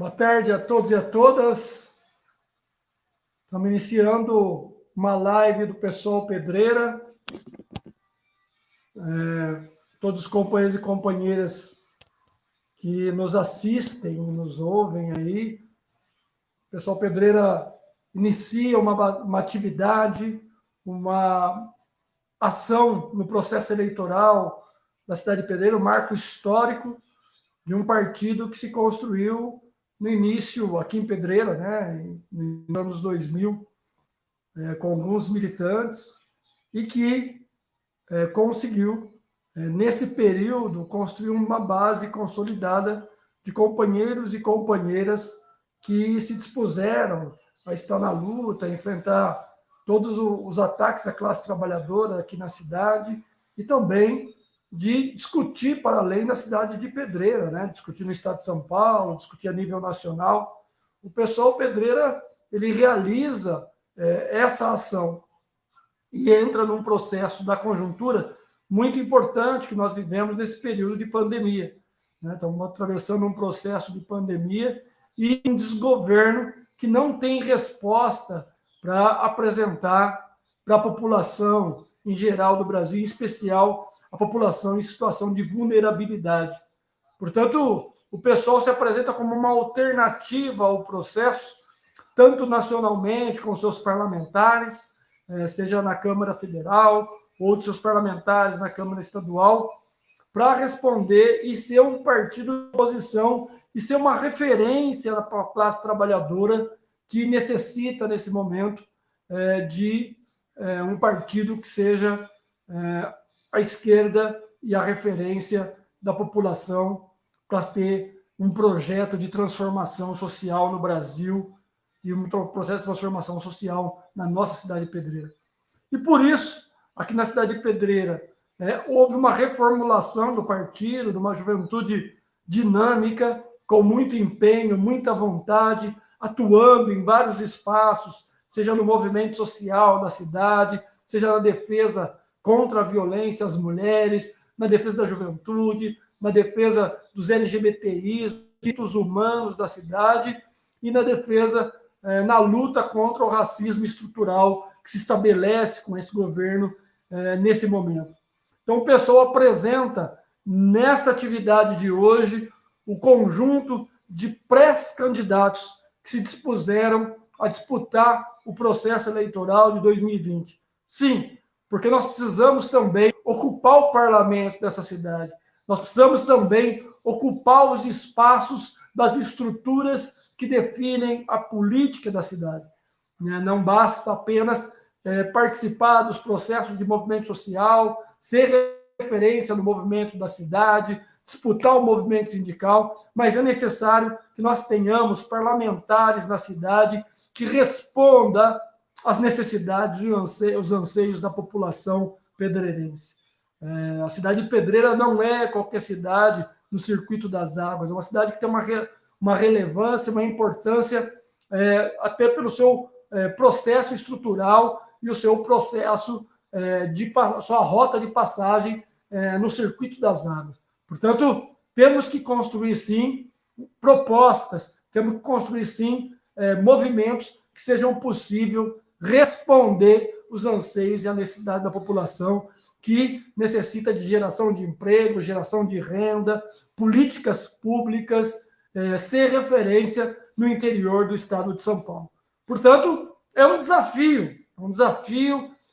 Boa tarde a todos e a todas. Estamos iniciando uma live do Pessoal Pedreira. Todos os companheiros e companheiras que nos assistem, nos ouvem aí. O Pessoal Pedreira inicia uma atividade, uma ação no processo eleitoral da cidade de Pedreira, um marco histórico de um partido que se construiu no início, aqui em Pedreira, né, nos anos 2000, com alguns militantes, e que conseguiu, nesse período, construir uma base consolidada de companheiros e companheiras que se dispuseram a estar na luta, a enfrentar todos os ataques à classe trabalhadora aqui na cidade, e também de discutir para além da cidade de Pedreira, né? Discutir no estado de São Paulo, discutir a nível nacional. O Pessoal Pedreira, ele realiza essa ação e entra num processo da conjuntura muito importante que nós vivemos nesse período de pandemia, né? Estamos atravessando um processo de pandemia e um desgoverno que não tem resposta para apresentar para a população em geral do Brasil, em especial a população em situação de vulnerabilidade. Portanto, o pessoal se apresenta como uma alternativa ao processo, tanto nacionalmente, com seus parlamentares, seja na Câmara Federal, ou de seus parlamentares na Câmara Estadual, para responder e ser um partido de oposição e ser uma referência para a classe trabalhadora que necessita, nesse momento, de um partido que seja a esquerda e a referência da população para ter um projeto de transformação social no Brasil e um processo de transformação social na nossa cidade de Pedreira. E por isso, aqui na cidade de Pedreira, houve uma reformulação do partido, de uma juventude dinâmica, com muito empenho, muita vontade, atuando em vários espaços, seja no movimento social da cidade, seja na defesa contra a violência às mulheres, na defesa da juventude, na defesa dos LGBTIs, direitos humanos da cidade e na defesa, na luta contra o racismo estrutural que se estabelece com esse governo nesse momento. Então, o pessoal apresenta, nessa atividade de hoje, o conjunto de pré-candidatos que se dispuseram a disputar o processo eleitoral de 2020. Sim, porque nós precisamos também ocupar o parlamento dessa cidade. Nós precisamos também ocupar os espaços das estruturas que definem a política da cidade. Não basta apenas participar dos processos de movimento social, ser referência no movimento da cidade, disputar o movimento sindical, mas é necessário que nós tenhamos parlamentares na cidade que responda às necessidades e os anseios da população pedreirense. A cidade de Pedreira não é qualquer cidade no circuito das águas, é uma cidade que tem uma relevância, uma importância, até pelo seu processo estrutural e o seu processo sua rota de passagem no circuito das águas. Portanto, temos que construir, sim, propostas, temos que construir, sim, movimentos que sejam possíveis responder os anseios e a necessidade da população que necessita de geração de emprego, geração de renda, políticas públicas, ser referência no interior do estado de São Paulo. Portanto, é um desafio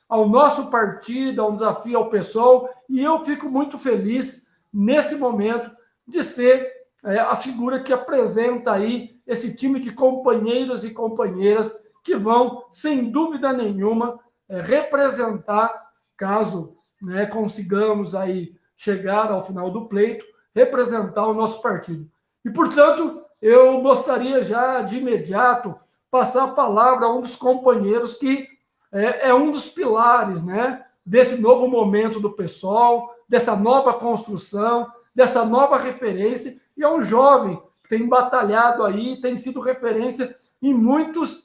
ao nosso partido, é um desafio ao pessoal, e eu fico muito feliz nesse momento de ser a figura que apresenta aí esse time de companheiros e companheiras que vão, sem dúvida nenhuma, representar, caso consigamos aí chegar ao final do pleito, representar o nosso partido. E, portanto, eu gostaria já de imediato passar a palavra a um dos companheiros que é um dos pilares, né, desse novo momento do PSOL, dessa nova construção, dessa nova referência, e é um jovem que tem batalhado aí, tem sido referência em muitas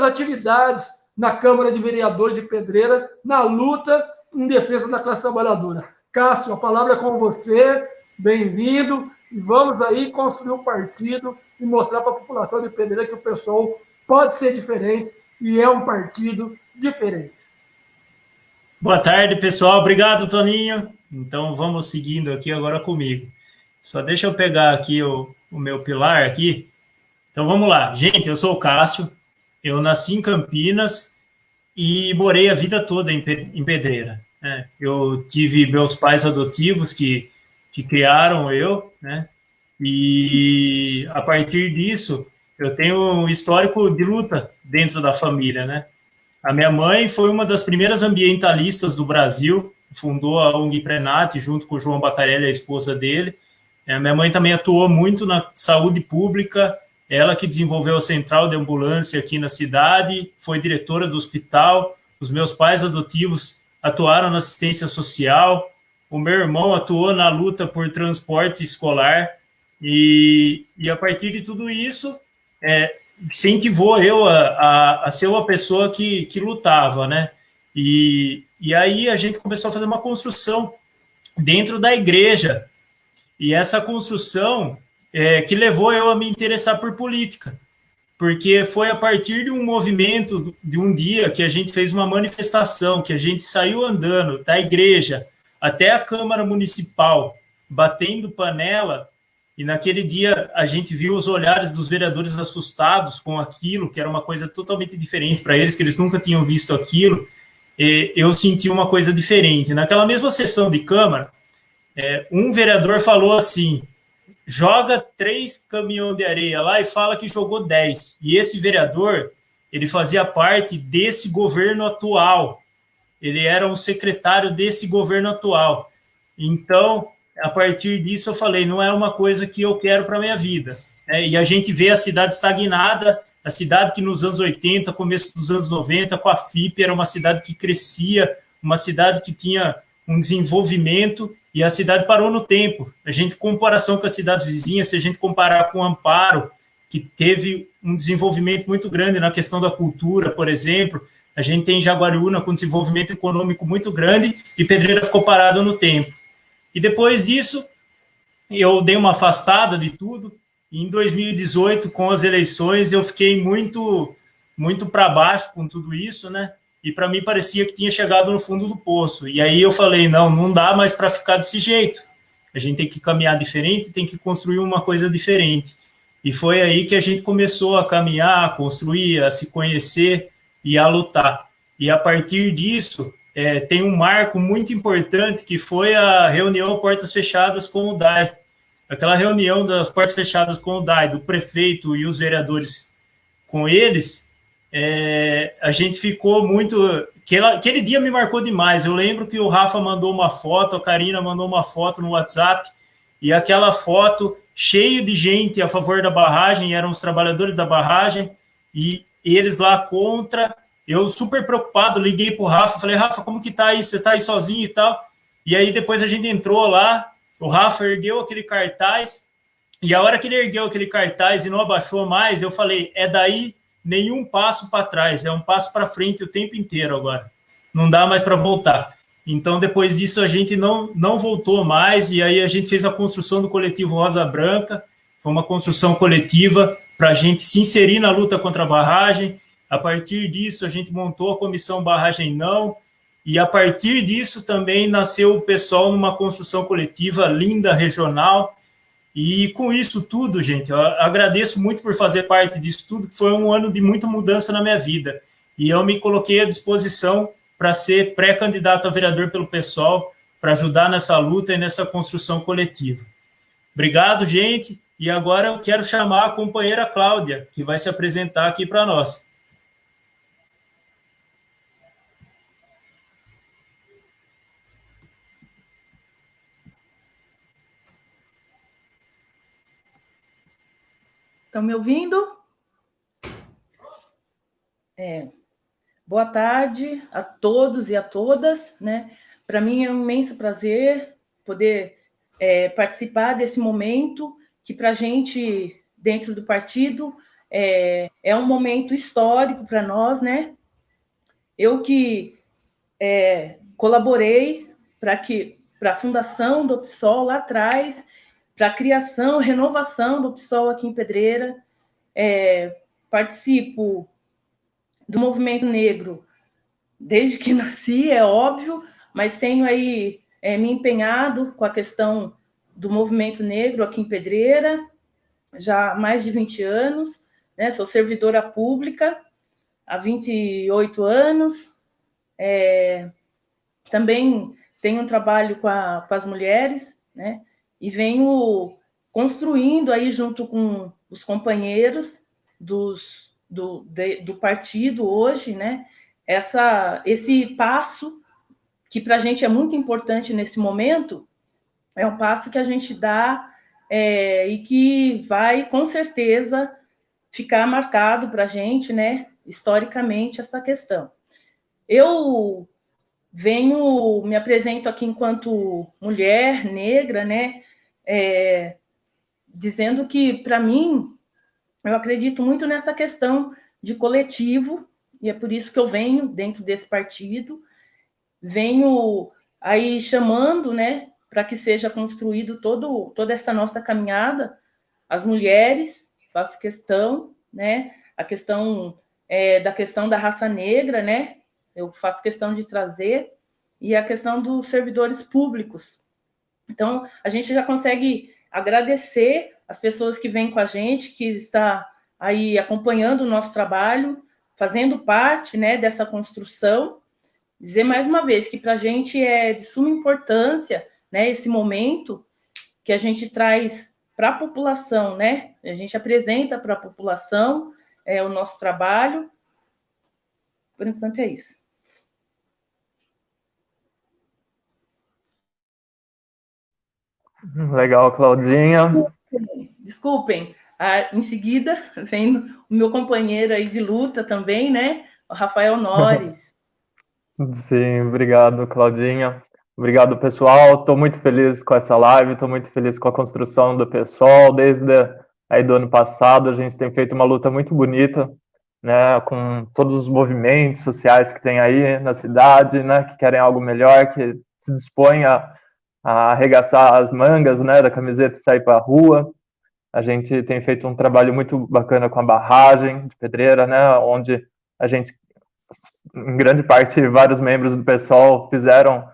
atividades na Câmara de Vereadores de Pedreira, na luta em defesa da classe trabalhadora. Cássio, a palavra é com você, bem-vindo, e vamos aí construir um partido e mostrar para a população de Pedreira que o PSOL pode ser diferente e é um partido diferente. Boa tarde, pessoal. Obrigado, Toninho. Então, vamos seguindo aqui agora comigo. Só deixa eu pegar aqui o meu pilar aqui. Então, vamos lá. Gente, eu sou o Cássio. Eu nasci em Campinas e morei a vida toda em Pedreira, né? Eu tive meus pais adotivos que criaram eu, né? E a partir disso, eu tenho um histórico de luta dentro da família, né? A minha mãe foi uma das primeiras ambientalistas do Brasil, fundou a ONG Prenat junto com o João Bacarelli, a esposa dele. A minha mãe também atuou muito na saúde pública, ela que desenvolveu a central de ambulância aqui na cidade, foi diretora do hospital. Os meus pais adotivos atuaram na assistência social, o meu irmão atuou na luta por transporte escolar, e a partir de tudo isso, incentivou eu a ser uma pessoa que lutava, né? E aí a gente começou a fazer uma construção dentro da igreja, e essa construção que levou eu a me interessar por política, porque foi a partir de um movimento, de um dia que a gente fez uma manifestação, que a gente saiu andando da igreja até a Câmara Municipal, batendo panela, e naquele dia a gente viu os olhares dos vereadores assustados com aquilo, que era uma coisa totalmente diferente para eles, que eles nunca tinham visto aquilo. Eu senti uma coisa diferente. Naquela mesma sessão de Câmara, um vereador falou assim: joga 3 caminhões de areia lá e fala que jogou 10. E esse vereador, ele fazia parte desse governo atual. Ele era um secretário desse governo atual. Então, a partir disso, eu falei, não é uma coisa que eu quero para a minha vida. E a gente vê a cidade estagnada, a cidade que nos anos 80, começo dos anos 90, com a FIP, era uma cidade que crescia, uma cidade que tinha um desenvolvimento, e a cidade parou no tempo. A gente, em comparação com as cidades vizinhas, se a gente comparar com Amparo, que teve um desenvolvimento muito grande na questão da cultura, por exemplo, a gente tem Jaguariúna com desenvolvimento econômico muito grande, e Pedreira ficou parada no tempo. E depois disso, eu dei uma afastada de tudo, e em 2018, com as eleições, eu fiquei muito para baixo com tudo isso, né? E para mim parecia que tinha chegado no fundo do poço. E aí eu falei, não dá mais para ficar desse jeito. A gente tem que caminhar diferente, tem que construir uma coisa diferente. E foi aí que a gente começou a caminhar, a construir, a se conhecer e a lutar. E a partir disso, tem um marco muito importante, que foi a reunião Portas Fechadas com o DAI. Aquela reunião das Portas Fechadas com o DAI, do prefeito e os vereadores com eles, a gente ficou muito... Aquele dia me marcou demais. Eu lembro que o Rafa mandou uma foto, a Karina mandou uma foto no WhatsApp, e aquela foto cheia de gente a favor da barragem, eram os trabalhadores da barragem, e eles lá contra. Eu super preocupado, liguei pro Rafa, falei, Rafa, como que tá aí? Você tá aí sozinho e tal? E aí depois a gente entrou lá, o Rafa ergueu aquele cartaz, e a hora que ele ergueu aquele cartaz e não abaixou mais, eu falei, daí nenhum passo para trás, é um passo para frente o tempo inteiro agora. Não dá mais para voltar. Então, depois disso, a gente não voltou mais, e aí a gente fez a construção do coletivo Rosa Branca, foi uma construção coletiva para a gente se inserir na luta contra a barragem. A partir disso, a gente montou a comissão Barragem Não, e a partir disso também nasceu o pessoal numa construção coletiva linda, regional. E com isso tudo, gente, eu agradeço muito por fazer parte disso tudo, que foi um ano de muita mudança na minha vida. E eu me coloquei à disposição para ser pré-candidato a vereador pelo PSOL, para ajudar nessa luta e nessa construção coletiva. Obrigado, gente. E agora eu quero chamar a companheira Cláudia, que vai se apresentar aqui para nós. Estão me ouvindo? Boa tarde a todos e a todas, né? Para mim é um imenso prazer poder participar desse momento que para a gente, dentro do partido, é um momento histórico para nós, né? Eu que colaborei para a fundação do PSOL lá atrás, para a criação, renovação do PSOL aqui em Pedreira. Participo do movimento negro desde que nasci, é óbvio, mas tenho aí me empenhado com a questão do movimento negro aqui em Pedreira, já há mais de 20 anos, né? Sou servidora pública há 28 anos, também tenho um trabalho com as mulheres, né? E venho construindo aí junto com os companheiros do partido hoje, né? Esse passo que para a gente é muito importante nesse momento, é um passo que a gente dá e que vai, com certeza, ficar marcado para a gente, né, historicamente, essa questão. Eu me apresento aqui enquanto mulher negra, né, dizendo que, para mim, eu acredito muito nessa questão de coletivo, e é por isso que eu venho dentro desse partido, venho aí chamando, né, para que seja construído toda essa nossa caminhada, as mulheres, faço questão, né, a questão da questão da raça negra, né, eu faço questão de trazer, e a questão dos servidores públicos. Então, a gente já consegue agradecer as pessoas que vêm com a gente, que está aí acompanhando o nosso trabalho, fazendo parte, né, dessa construção. Dizer mais uma vez que para a gente é de suma importância, né, esse momento que a gente traz para a população, né? A gente apresenta para a população o nosso trabalho. Por enquanto é isso. Legal, Claudinha. Desculpem. Em seguida, vem o meu companheiro aí de luta também, né? O Rafael Nores. Sim, obrigado, Claudinha. Obrigado, pessoal. Estou muito feliz com essa live, estou muito feliz com a construção do PSOL. Desde aí do ano passado, a gente tem feito uma luta muito bonita, né, com todos os movimentos sociais que tem aí na cidade, né, que querem algo melhor, que se dispõem a arregaçar as mangas, né, da camiseta e sair para a rua. A gente tem feito um trabalho muito bacana com a barragem de Pedreira, né, onde a gente, em grande parte, vários membros do PSOL fizeram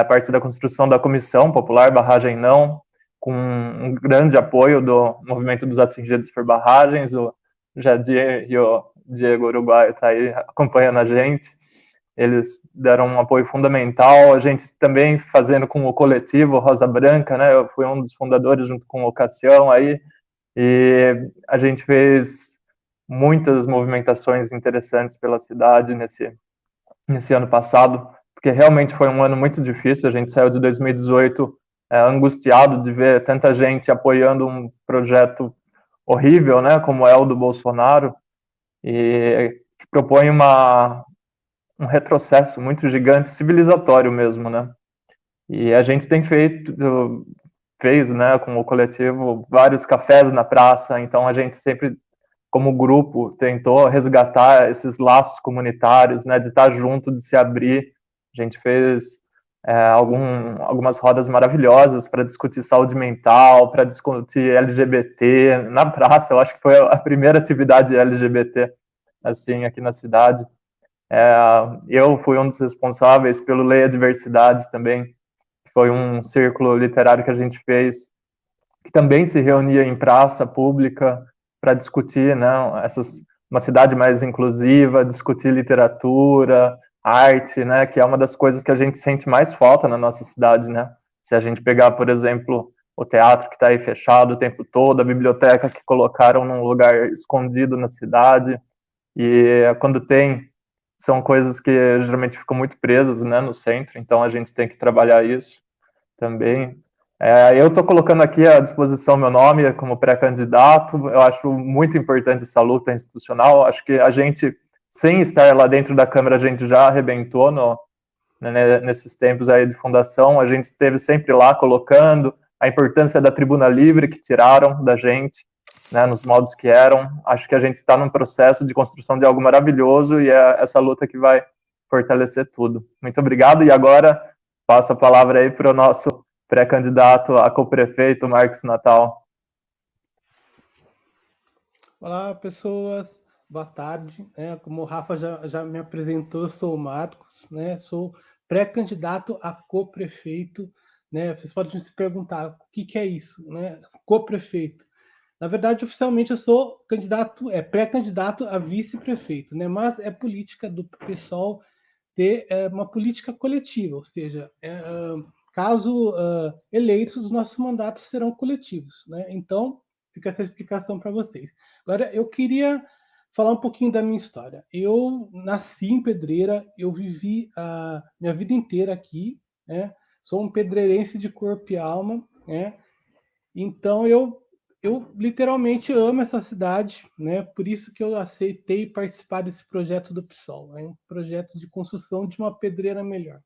parte da construção da Comissão Popular Barragem Não, com um grande apoio do movimento dos atingidos por barragens. O Jadir e o Diego Uruguai estão aí acompanhando a gente. Eles deram um apoio fundamental. A gente também fazendo com o coletivo Rosa Branca, né? Eu fui um dos fundadores junto com o Cassião aí, e a gente fez muitas movimentações interessantes pela cidade nesse ano passado, porque realmente foi um ano muito difícil. A gente saiu de 2018 angustiado de ver tanta gente apoiando um projeto horrível, né, como é o do Bolsonaro, e que propõe um retrocesso muito gigante, civilizatório mesmo, né? E a gente tem fez, né, com o coletivo, vários cafés na praça. Então a gente sempre, como grupo, tentou resgatar esses laços comunitários, né, de estar junto, de se abrir. A gente fez algumas rodas maravilhosas para discutir saúde mental, para discutir LGBT na praça. Eu acho que foi a primeira atividade LGBT assim aqui na cidade. Eu fui um dos responsáveis pelo Leia Diversidade também, que foi um círculo literário que a gente fez, que também se reunia em praça pública para discutir, né, uma cidade mais inclusiva, discutir literatura, arte, né, que é uma das coisas que a gente sente mais falta na nossa cidade, né? Se a gente pegar, por exemplo, o teatro que está aí fechado o tempo todo, a biblioteca que colocaram num lugar escondido na cidade, e quando são coisas que geralmente ficam muito presas, né, no centro. Então a gente tem que trabalhar isso também. Eu estou colocando aqui à disposição meu nome como pré-candidato. Eu acho muito importante essa luta institucional. Acho que a gente, sem estar lá dentro da Câmara, a gente já arrebentou nesses tempos aí de fundação. A gente esteve sempre lá colocando a importância da tribuna livre que tiraram da gente, né, nos modos que eram. Acho que a gente está num processo de construção de algo maravilhoso, e é essa luta que vai fortalecer tudo. Muito obrigado, e agora passo a palavra aí para o nosso pré-candidato a co-prefeito, Marcos Natal. Olá, pessoas. Boa tarde. Como o Rafa já me apresentou, eu sou o Marcos, né? Sou pré-candidato a co-prefeito, né? Vocês podem se perguntar o que é isso, né? Co-prefeito. Na verdade, oficialmente eu sou pré-candidato a vice-prefeito, né? Mas é política do pessoal ter uma política coletiva, ou seja, caso eleitos, os nossos mandatos serão coletivos, né? Então, fica essa explicação para vocês. Agora, eu queria falar um pouquinho da minha história. Eu nasci em Pedreira, eu vivi a minha vida inteira aqui, né? Sou um pedreirense de corpo e alma, né? Então, eu literalmente amo essa cidade, né? Por isso que eu aceitei participar desse projeto do PSOL, um projeto de construção de uma pedreira melhor.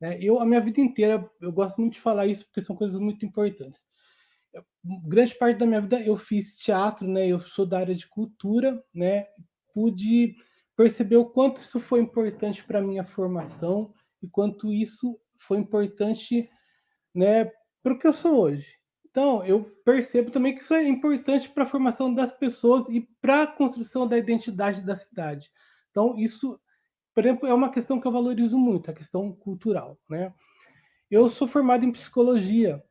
Né? A minha vida inteira, eu gosto muito de falar isso porque são coisas muito importantes. Grande parte da minha vida eu fiz teatro, né? Eu sou da área de cultura, né? Pude perceber o quanto isso foi importante para a minha formação e quanto isso foi importante, né, para o que eu sou hoje. Então, eu percebo também que isso é importante para a formação das pessoas e para a construção da identidade da cidade. Então, isso, por exemplo, é uma questão que eu valorizo muito, a questão cultural, né? Eu sou formado em psicologia,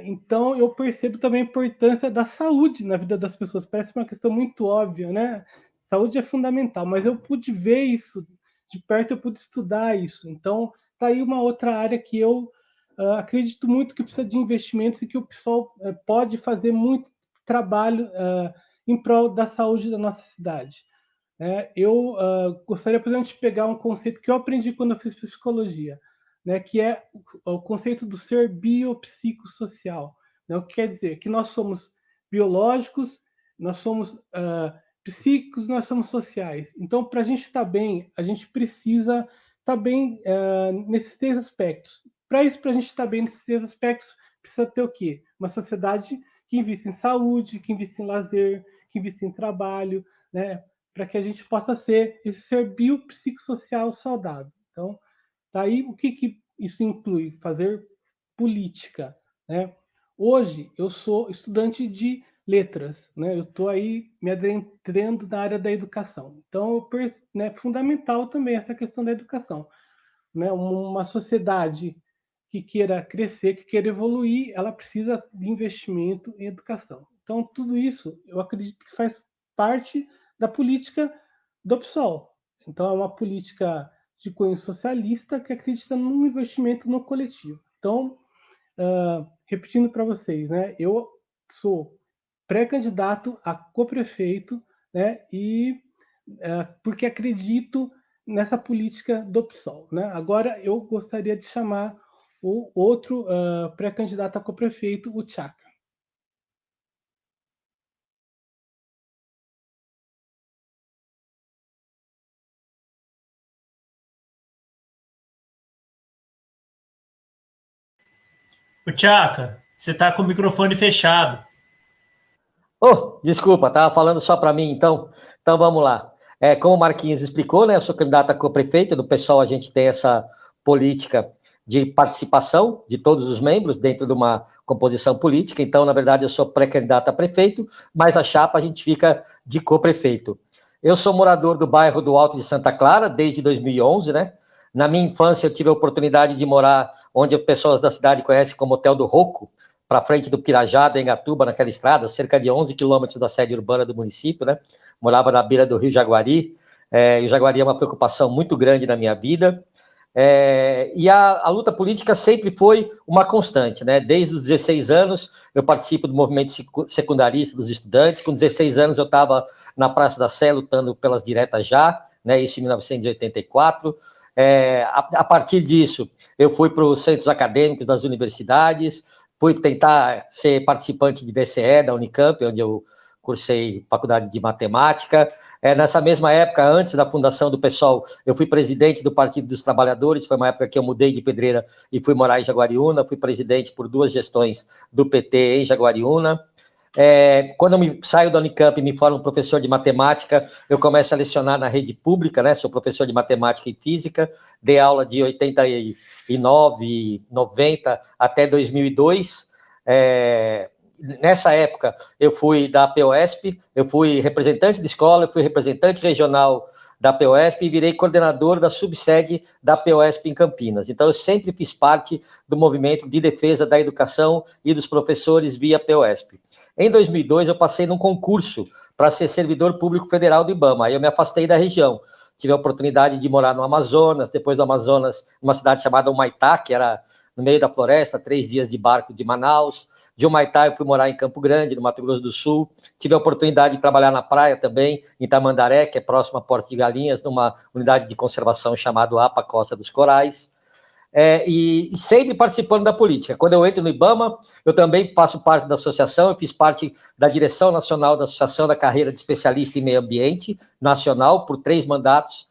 então eu percebo também a importância da saúde na vida das pessoas. Parece uma questão muito óbvia, né? Saúde é fundamental, mas eu pude ver isso de perto, eu pude estudar isso. Então, tá aí uma outra área que eu acredito muito que precisa de investimentos e que o pessoal pode fazer muito trabalho em prol da saúde da nossa cidade. Eu gostaria, por exemplo, de pegar um conceito que eu aprendi quando eu fiz psicologia, né, que é o conceito do ser biopsicossocial. Né, o que quer dizer? Que nós somos biológicos, nós somos psíquicos, nós somos sociais. Então, para a gente estar bem, a gente precisa estar bem nesses três aspectos. Para isso, para a gente estar bem nesses três aspectos, precisa ter o quê? Uma sociedade que invista em saúde, que invista em lazer, que invista em trabalho, né? Para que a gente possa ser esse ser biopsicossocial saudável. Então, daí o que isso inclui? Fazer política, né? Hoje eu sou estudante de letras, né? Eu estou aí me adentrando na área da educação. Então, é fundamental também essa questão da educação, né? Uma sociedade que queira crescer, que queira evoluir, ela precisa de investimento em educação. Então, tudo isso eu acredito que faz parte da política do PSOL. Então, é uma política de cunho socialista que acredita no investimento no coletivo. Então, repetindo para vocês, né, eu sou pré-candidato a co-prefeito, né, porque acredito nessa política do PSOL. Né? Agora, eu gostaria de chamar o outro pré-candidato a co-prefeito, o Tchaka. O Tchaka, você está com o microfone fechado. Oh, desculpa, estava falando só para mim, então. Então vamos lá. Como o Marquinhos explicou, né, eu sou candidato a co-prefeito. Do PSOL a gente tem essa política de participação de todos os membros dentro de uma composição política. Então, na verdade, eu sou pré-candidato a prefeito, mas a chapa a gente fica de co-prefeito. Eu sou morador do bairro do Alto de Santa Clara desde 2011, né? Na minha infância eu tive a oportunidade de morar onde as pessoas da cidade conhecem como Hotel do Roco, para frente do Pirajá, da Engatuba, naquela estrada, cerca de 11 quilômetros da sede urbana do município, né? Morava na beira do Rio Jaguari, e o Jaguari é uma preocupação muito grande na minha vida, e a luta política sempre foi uma constante, né? Desde os 16 anos, eu participo do movimento secundarista dos estudantes. Com 16 anos, eu estava na Praça da Sé lutando pelas diretas já, né? Isso em 1984. A partir disso, eu fui para os centros acadêmicos das universidades, fui tentar ser participante de DCE, da Unicamp, onde eu cursei faculdade de matemática. Nessa mesma época, antes da fundação do PSOL, eu fui presidente do Partido dos Trabalhadores. Foi uma época que eu mudei de Pedreira e fui morar em Jaguariúna. Fui presidente por 2 gestões do PT em Jaguariúna. Quando eu saio da Unicamp e me formo professor de matemática, eu começo a lecionar na rede pública, né? Sou professor de matemática e física, dei aula de 89, 90 até 2002. Nessa época, eu fui da POSP, eu fui representante de escola, eu fui representante regional da POSP e virei coordenador da subsede da POSP em Campinas. Então, eu sempre fiz parte do movimento de defesa da educação e dos professores via POSP. Em 2002, eu passei num concurso para ser servidor público federal do IBAMA. Aí eu me afastei da região. Tive a oportunidade de morar no Amazonas, depois do Amazonas, numa cidade chamada Humaitá, que era no meio da floresta, 3 dias de barco de Manaus. De Humaitá, eu fui morar em Campo Grande, no Mato Grosso do Sul. Tive a oportunidade de trabalhar na praia também, em Tamandaré, que é próximo a Porto de Galinhas, numa unidade de conservação chamada APA Costa dos Corais. E sempre participando da política. Quando eu entro no IBAMA, eu também faço parte da associação, eu fiz parte da direção nacional da Associação da Carreira de Especialista em Meio Ambiente Nacional por 3 mandatos,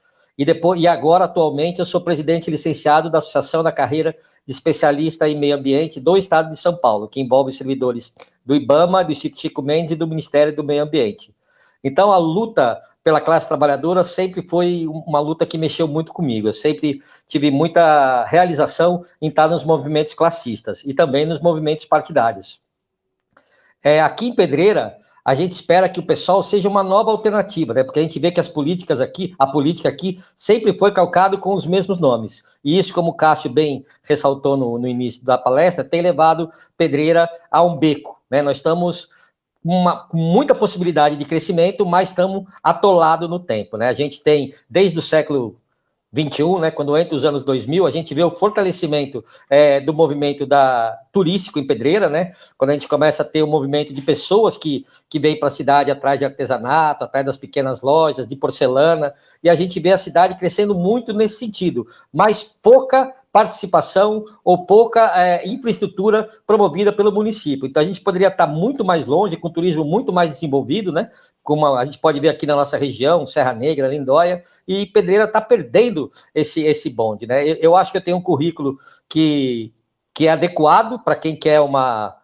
e agora, atualmente, eu sou presidente licenciado da Associação da Carreira de Especialista em Meio Ambiente do Estado de São Paulo, que envolve servidores do IBAMA, do Instituto Chico Mendes e do Ministério do Meio Ambiente. Então, a luta pela classe trabalhadora sempre foi uma luta que mexeu muito comigo. Eu sempre tive muita realização em estar nos movimentos classistas e também nos movimentos partidários. Aqui em Pedreira, a gente espera que o PSOL seja uma nova alternativa, né? Porque a gente vê que a política aqui sempre foi calcado com os mesmos nomes. E isso, como o Cássio bem ressaltou no início da palestra, tem levado Pedreira a um beco, né? Nós estamos com muita possibilidade de crescimento, mas estamos atolados no tempo, né? A gente tem, desde o século 21, né, quando entra os anos 2000, a gente vê o fortalecimento do movimento turístico em Pedreira, né, quando a gente começa a ter um movimento de pessoas que vêm para a cidade atrás de artesanato, atrás das pequenas lojas, de porcelana, e a gente vê a cidade crescendo muito nesse sentido, mas pouca participação ou pouca infraestrutura promovida pelo município. Então, a gente poderia estar muito mais longe, com turismo muito mais desenvolvido, né? Como a gente pode ver aqui na nossa região, Serra Negra, Lindóia, e Pedreira está perdendo esse bonde, né? Eu acho que eu tenho um currículo que é adequado para quem quer uma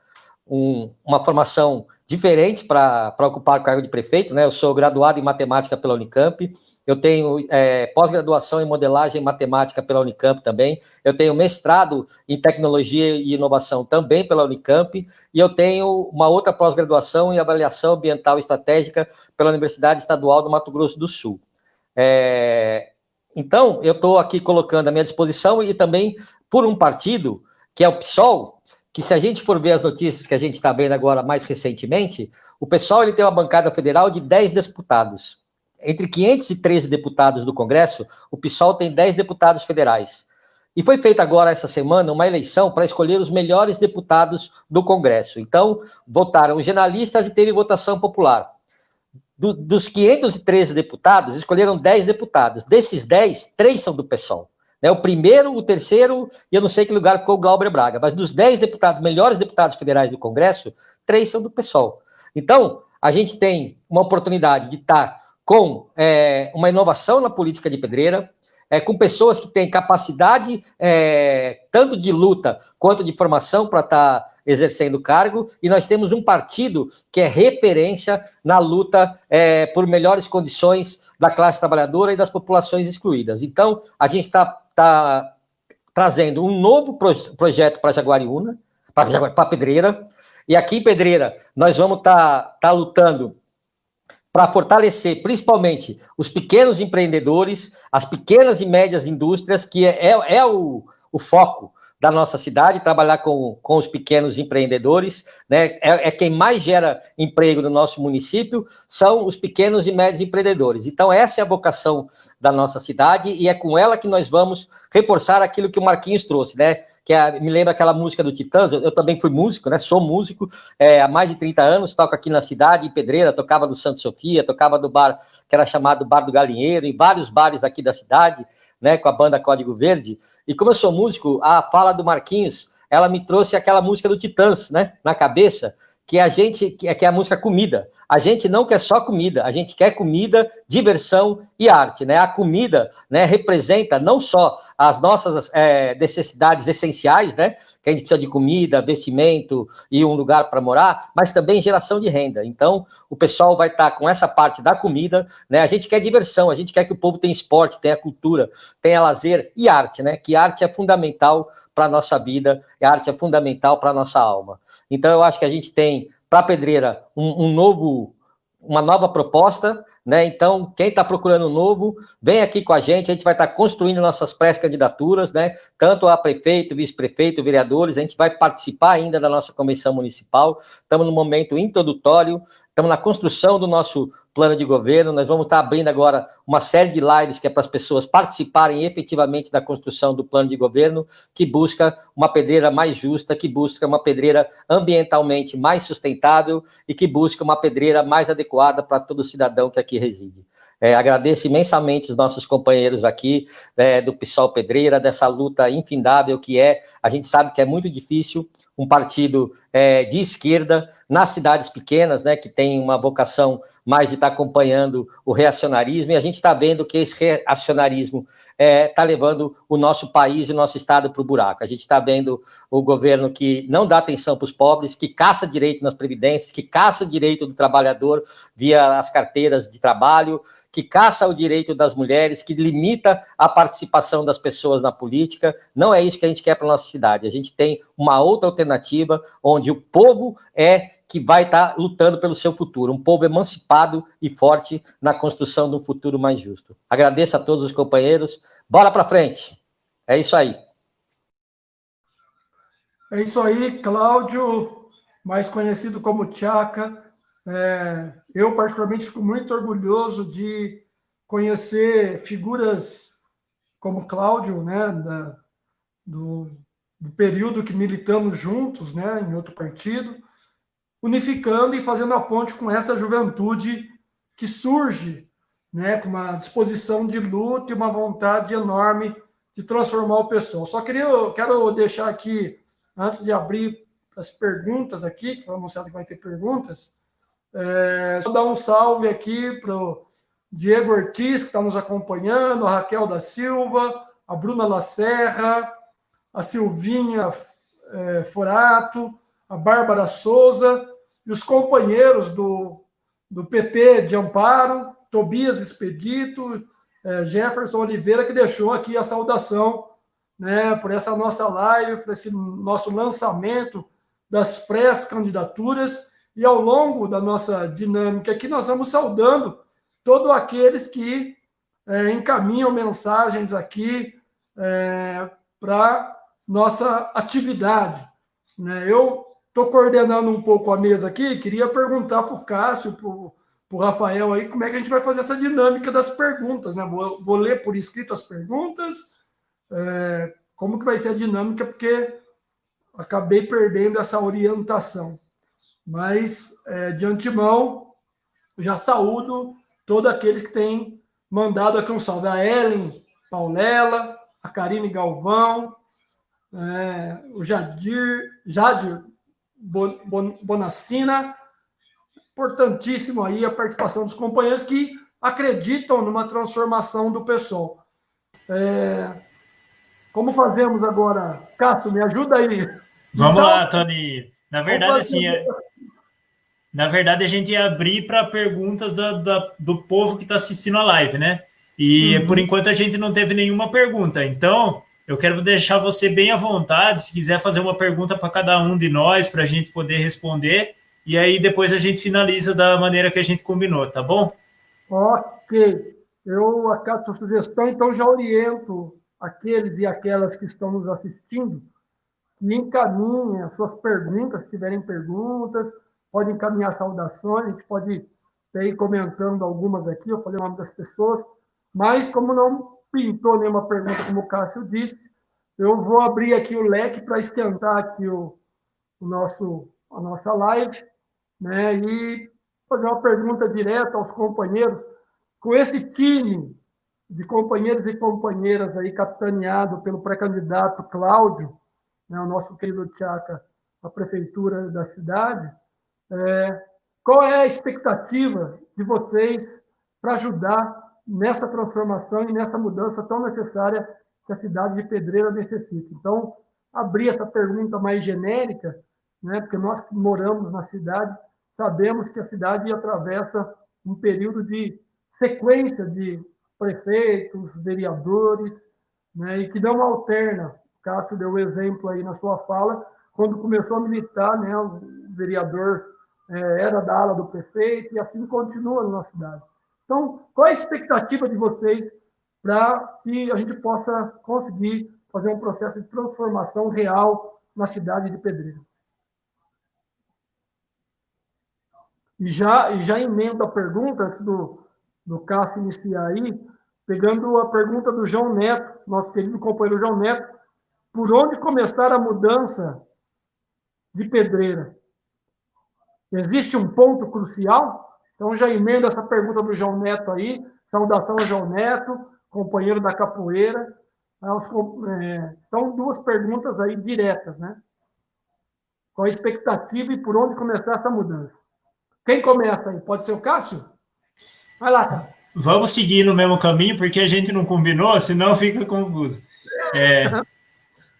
formação diferente para ocupar o cargo de prefeito, né? Eu sou graduado em matemática pela Unicamp, eu tenho pós-graduação em modelagem e matemática pela Unicamp também, eu tenho mestrado em tecnologia e inovação também pela Unicamp, e eu tenho uma outra pós-graduação em avaliação ambiental estratégica pela Universidade Estadual do Mato Grosso do Sul. Então, eu estou aqui colocando à minha disposição e também por um partido, que é o PSOL, que se a gente for ver as notícias que a gente está vendo agora mais recentemente, o PSOL ele tem uma bancada federal de 10 deputados. Entre 513 deputados do Congresso, o PSOL tem 10 deputados federais. E foi feita agora, essa semana, uma eleição para escolher os melhores deputados do Congresso. Então, votaram os jornalistas e teve votação popular. Dos 513 deputados, escolheram 10 deputados. Desses 10, 3 são do PSOL. O primeiro, o terceiro, e eu não sei que lugar ficou o Glauber Braga, mas dos 10 deputados, melhores deputados federais do Congresso, 3 são do PSOL. Então, a gente tem uma oportunidade de estar com uma inovação na política de Pedreira, com pessoas que têm capacidade tanto de luta quanto de formação para estar exercendo o cargo, e nós temos um partido que é referência na luta por melhores condições da classe trabalhadora e das populações excluídas. Então, a gente está trazendo um novo projeto para Jaguariúna, para Pedreira, e aqui em Pedreira nós vamos estar lutando para fortalecer, principalmente, os pequenos empreendedores, as pequenas e médias indústrias, que é o foco da nossa cidade, trabalhar com os pequenos empreendedores, né? Quem mais gera emprego no nosso município, são os pequenos e médios empreendedores. Então, essa é a vocação da nossa cidade, e é com ela que nós vamos reforçar aquilo que o Marquinhos trouxe, né? Me lembra aquela música do Titãs. Eu também fui músico, né? Sou músico há mais de 30 anos, toco aqui na cidade, em Pedreira, tocava no Santa Sofia, tocava no bar que era chamado Bar do Galinheiro, em vários bares aqui da cidade, né, com a banda Código Verde. E como eu sou músico, a fala do Marquinhos, ela me trouxe aquela música do Titãs, né, na cabeça, que é a música Comida. A gente não quer só comida, a gente quer comida, diversão e arte, né? A comida, né, representa não só as nossas necessidades essenciais, né? Que a gente precisa de comida, vestimento e um lugar para morar, mas também geração de renda. Então, o pessoal vai estar com essa parte da comida, né? A gente quer diversão, a gente quer que o povo tenha esporte, tenha cultura, tenha lazer e arte, né? Que arte é fundamental para a nossa vida, a arte é fundamental para a nossa alma. Então, eu acho que a gente tem, para a Pedreira, uma nova proposta, né? Então, quem está procurando um novo, vem aqui com a gente vai estar construindo nossas pré-candidaturas, né? Tanto a prefeito, vice-prefeito, vereadores, a gente vai participar ainda da nossa convenção municipal, estamos no momento introdutório, estamos na construção do nosso plano de governo, nós vamos estar abrindo agora uma série de lives que é para as pessoas participarem efetivamente da construção do plano de governo, que busca uma pedreira mais justa, que busca uma pedreira ambientalmente mais sustentável e que busca uma pedreira mais adequada para todo cidadão que aqui reside. Agradeço imensamente os nossos companheiros aqui do PSOL Pedreira, dessa luta infindável que a gente sabe que é muito difícil um partido de esquerda nas cidades pequenas, né, que tem uma vocação mais de estar acompanhando o reacionarismo, e a gente está vendo que esse reacionarismo está levando o nosso país e o nosso estado para o buraco. A gente está vendo o governo que não dá atenção para os pobres, que caça direito nas previdências, que caça o direito do trabalhador via as carteiras de trabalho, que caça o direito das mulheres, que limita a participação das pessoas na política. Não é isso que a gente quer para a nossa cidade. A gente tem uma outra alternativa, onde o povo que vai estar lutando pelo seu futuro, um povo emancipado e forte na construção de um futuro mais justo. Agradeço a todos os companheiros. Bora para frente. É isso aí. É isso aí, Cláudio, mais conhecido como Tchaka. Eu, particularmente, fico muito orgulhoso de conhecer figuras como Cláudio, né, do período que militamos juntos, né, em outro partido, unificando e fazendo a ponte com essa juventude que surge, né, com uma disposição de luta e uma vontade enorme de transformar o pessoal. Quero deixar aqui, antes de abrir as perguntas aqui, que foi anunciado que vai ter perguntas, só dar um salve aqui para o Diego Ortiz, que está nos acompanhando, a Raquel da Silva, a Bruna Lacerra, a Silvinha Forato, a Bárbara Souza, e os companheiros do PT de Amparo, Tobias Expedito, Jefferson Oliveira, que deixou aqui a saudação, né, por essa nossa live, por esse nosso lançamento das pré-candidaturas. E ao longo da nossa dinâmica aqui, nós vamos saudando todos aqueles que encaminham mensagens aqui para nossa atividade. Né? Eu estou coordenando um pouco a mesa aqui, queria perguntar para o Cássio, para o Rafael aí, como é que a gente vai fazer essa dinâmica das perguntas. Né? Vou ler por escrito as perguntas, como que vai ser a dinâmica, porque acabei perdendo essa orientação. Mas, de antemão, já saúdo todos aqueles que têm mandado aqui um salve. A Ellen Paulela, a Karine Galvão, o Jadir Bonacina. Importantíssimo aí a participação dos companheiros que acreditam numa transformação do pessoal. Como fazemos agora? Cássio, me ajuda aí. Vamos lá, Tony. Na verdade, assim, na verdade, a gente ia abrir para perguntas do povo que está assistindo a live, né? E, por enquanto, a gente não teve nenhuma pergunta. Então, eu quero deixar você bem à vontade, se quiser fazer uma pergunta para cada um de nós, para a gente poder responder. E aí, depois a gente finaliza da maneira que a gente combinou, tá bom? Ok. Eu acato a sugestão, então já oriento aqueles e aquelas que estão nos assistindo que encaminhem as suas perguntas, se tiverem perguntas, pode encaminhar saudações, a gente pode ir comentando algumas aqui, eu falei o nome das pessoas, mas como não pintou nenhuma pergunta, como o Cássio disse, eu vou abrir aqui o leque para esquentar aqui a nossa live, né, e fazer uma pergunta direta aos companheiros, com esse time de companheiros e companheiras aí capitaneado pelo pré-candidato Cláudio, né, o nosso querido Tchaka, a prefeitura da cidade. Qual é a expectativa de vocês para ajudar nessa transformação e nessa mudança tão necessária que a cidade de Pedreira necessita? Então, abrir essa pergunta mais genérica, né, porque nós que moramos na cidade, sabemos que a cidade atravessa um período de sequência de prefeitos, vereadores, né, e que não alterna. O Cássio deu o exemplo aí na sua fala, quando começou a militar, né, o vereador era da ala do prefeito, e assim continua na nossa cidade. Então, qual é a expectativa de vocês para que a gente possa conseguir fazer um processo de transformação real na cidade de Pedreira? E já emendo a pergunta, antes do Cássio iniciar aí, pegando a pergunta do João Neto, nosso querido companheiro João Neto, por onde começar a mudança de Pedreira? Existe um ponto crucial? Então, já emendo essa pergunta do João Neto aí. Saudação ao João Neto, companheiro da capoeira. Então, duas perguntas aí diretas, né? Qual a expectativa e por onde começar essa mudança? Quem começa aí? Pode ser o Cássio? Vai lá, Cássio. Vamos seguir no mesmo caminho, porque a gente não combinou, senão fica confuso.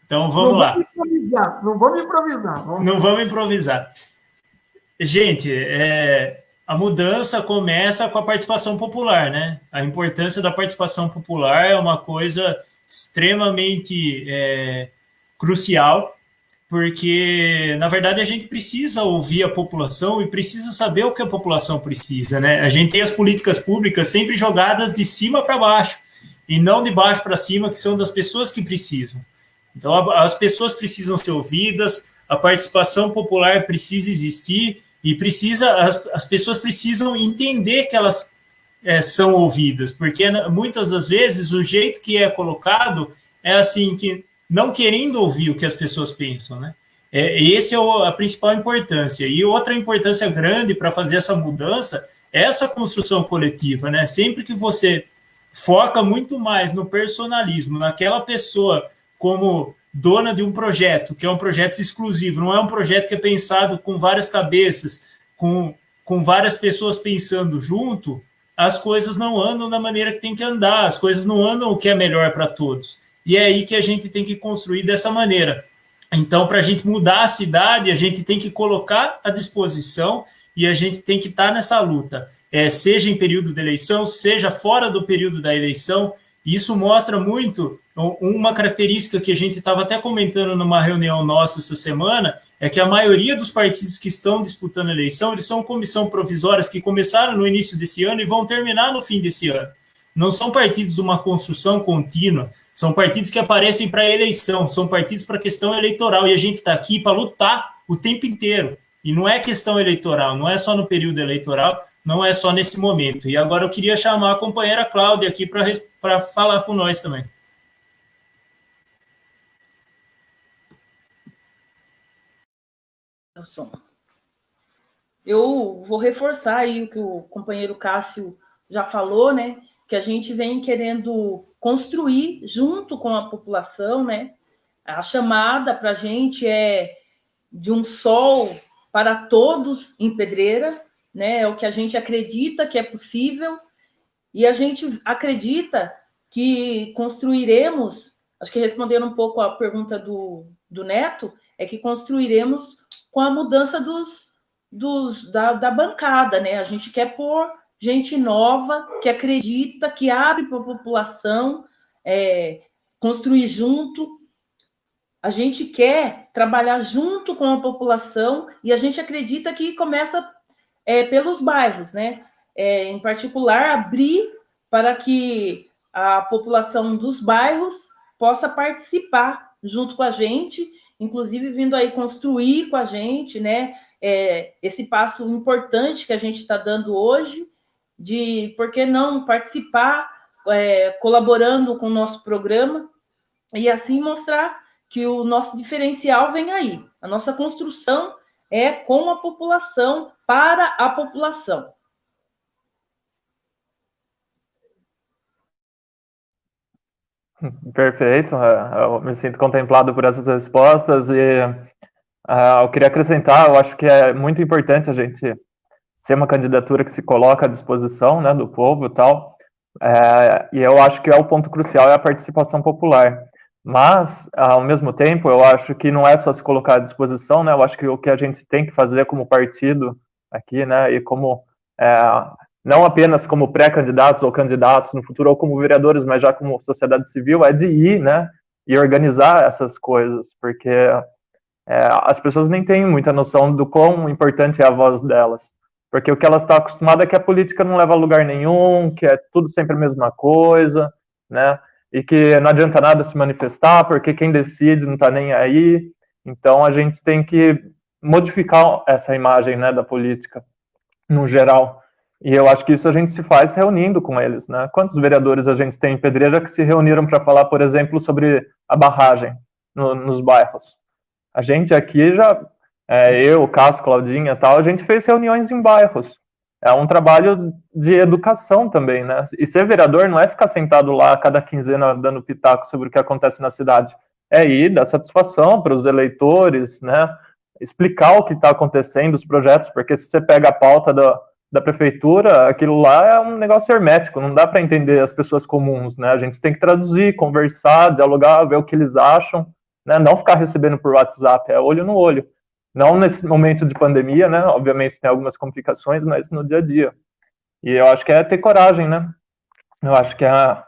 Então, vamos lá. Não vamos improvisar. Não vamos improvisar. Gente, a mudança começa com a participação popular, né? A importância da participação popular é uma coisa extremamente crucial, porque, na verdade, a gente precisa ouvir a população e precisa saber o que a população precisa, né? A gente tem as políticas públicas sempre jogadas de cima para baixo, e não de baixo para cima, que são das pessoas que precisam. Então, as pessoas precisam ser ouvidas, a participação popular precisa existir, e as pessoas precisam entender que elas são ouvidas, porque muitas das vezes o jeito que é colocado é assim, que não querendo ouvir o que as pessoas pensam, né? Esse é a principal importância. E outra importância grande para fazer essa mudança é essa construção coletiva, né? Sempre que você foca muito mais no personalismo, naquela pessoa como dona de um projeto, que é um projeto exclusivo, não é um projeto que é pensado com várias cabeças, com várias pessoas pensando junto, as coisas não andam da maneira que tem que andar, as coisas não andam o que é melhor para todos. E é aí que a gente tem que construir dessa maneira. Então, para a gente mudar a cidade, a gente tem que colocar à disposição e a gente tem que estar nessa luta, seja em período de eleição, seja fora do período da eleição. Isso mostra muito uma característica que a gente estava até comentando numa reunião nossa essa semana, é que a maioria dos partidos que estão disputando a eleição, eles são comissão provisórias que começaram no início desse ano e vão terminar no fim desse ano. Não são partidos de uma construção contínua, são partidos que aparecem para a eleição, são partidos para a questão eleitoral, e a gente está aqui para lutar o tempo inteiro. E não é questão eleitoral, não é só no período eleitoral, não é só nesse momento. E agora eu queria chamar a companheira Cláudia aqui para falar com nós também. Eu vou reforçar aí o que o companheiro Cássio já falou, né? Que a gente vem querendo construir junto com a população, né? A chamada para a gente é de um sol para todos em Pedreira, né? É o que a gente acredita que é possível, e a gente acredita que construiremos, acho que respondendo um pouco a pergunta do Neto, é que construiremos com a mudança da bancada, né? A gente quer pôr gente nova, que acredita, que abre para a população, construir junto. A gente quer trabalhar junto com a população e a gente acredita que começa pelos bairros, né? Em particular, abrir para que a população dos bairros possa participar junto com a gente, inclusive vindo aí construir com a gente, né? Esse passo importante que a gente está dando hoje, de por que não participar, colaborando com o nosso programa, e assim mostrar que o nosso diferencial vem aí. A nossa construção é com a população, para a população. Perfeito, eu me sinto contemplado por essas respostas e Eu queria acrescentar, eu acho que é muito importante a gente ser uma candidatura que se coloca à disposição, né, do povo e tal, e eu acho que o ponto crucial é a participação popular. Mas, ao mesmo tempo, eu acho que não é só se colocar à disposição, né, eu acho que o que a gente tem que fazer como partido aqui, né, e como, não apenas como pré-candidatos ou candidatos no futuro, ou como vereadores, mas já como sociedade civil, é de ir, né, e organizar essas coisas, porque as pessoas nem têm muita noção do quão importante é a voz delas. Porque o que elas estão acostumadas é que a política não leva a lugar nenhum, que é tudo sempre a mesma coisa, né? E que não adianta nada se manifestar, porque quem decide não está nem aí. Então a gente tem que modificar essa imagem, né, da política, no geral. E eu acho que isso a gente se faz reunindo com eles, né? Quantos vereadores a gente tem em Pedreira que se reuniram para falar, por exemplo, sobre a barragem nos bairros? A gente aqui já, eu, Cássio, Claudinha e tal, a gente fez reuniões em bairros. É um trabalho de educação também, né? E ser vereador não é ficar sentado lá a cada quinzena dando pitaco sobre o que acontece na cidade. É ir dar satisfação para os eleitores, né? Explicar o que está acontecendo, os projetos, porque se você pega a pauta da prefeitura, aquilo lá é um negócio hermético, não dá para entender as pessoas comuns, né? A gente tem que traduzir, conversar, dialogar, ver o que eles acham, né? Não ficar recebendo por WhatsApp, é olho no olho. Não nesse momento de pandemia, né? Obviamente tem algumas complicações, mas no dia a dia. E eu acho que é ter coragem, né? Eu acho que é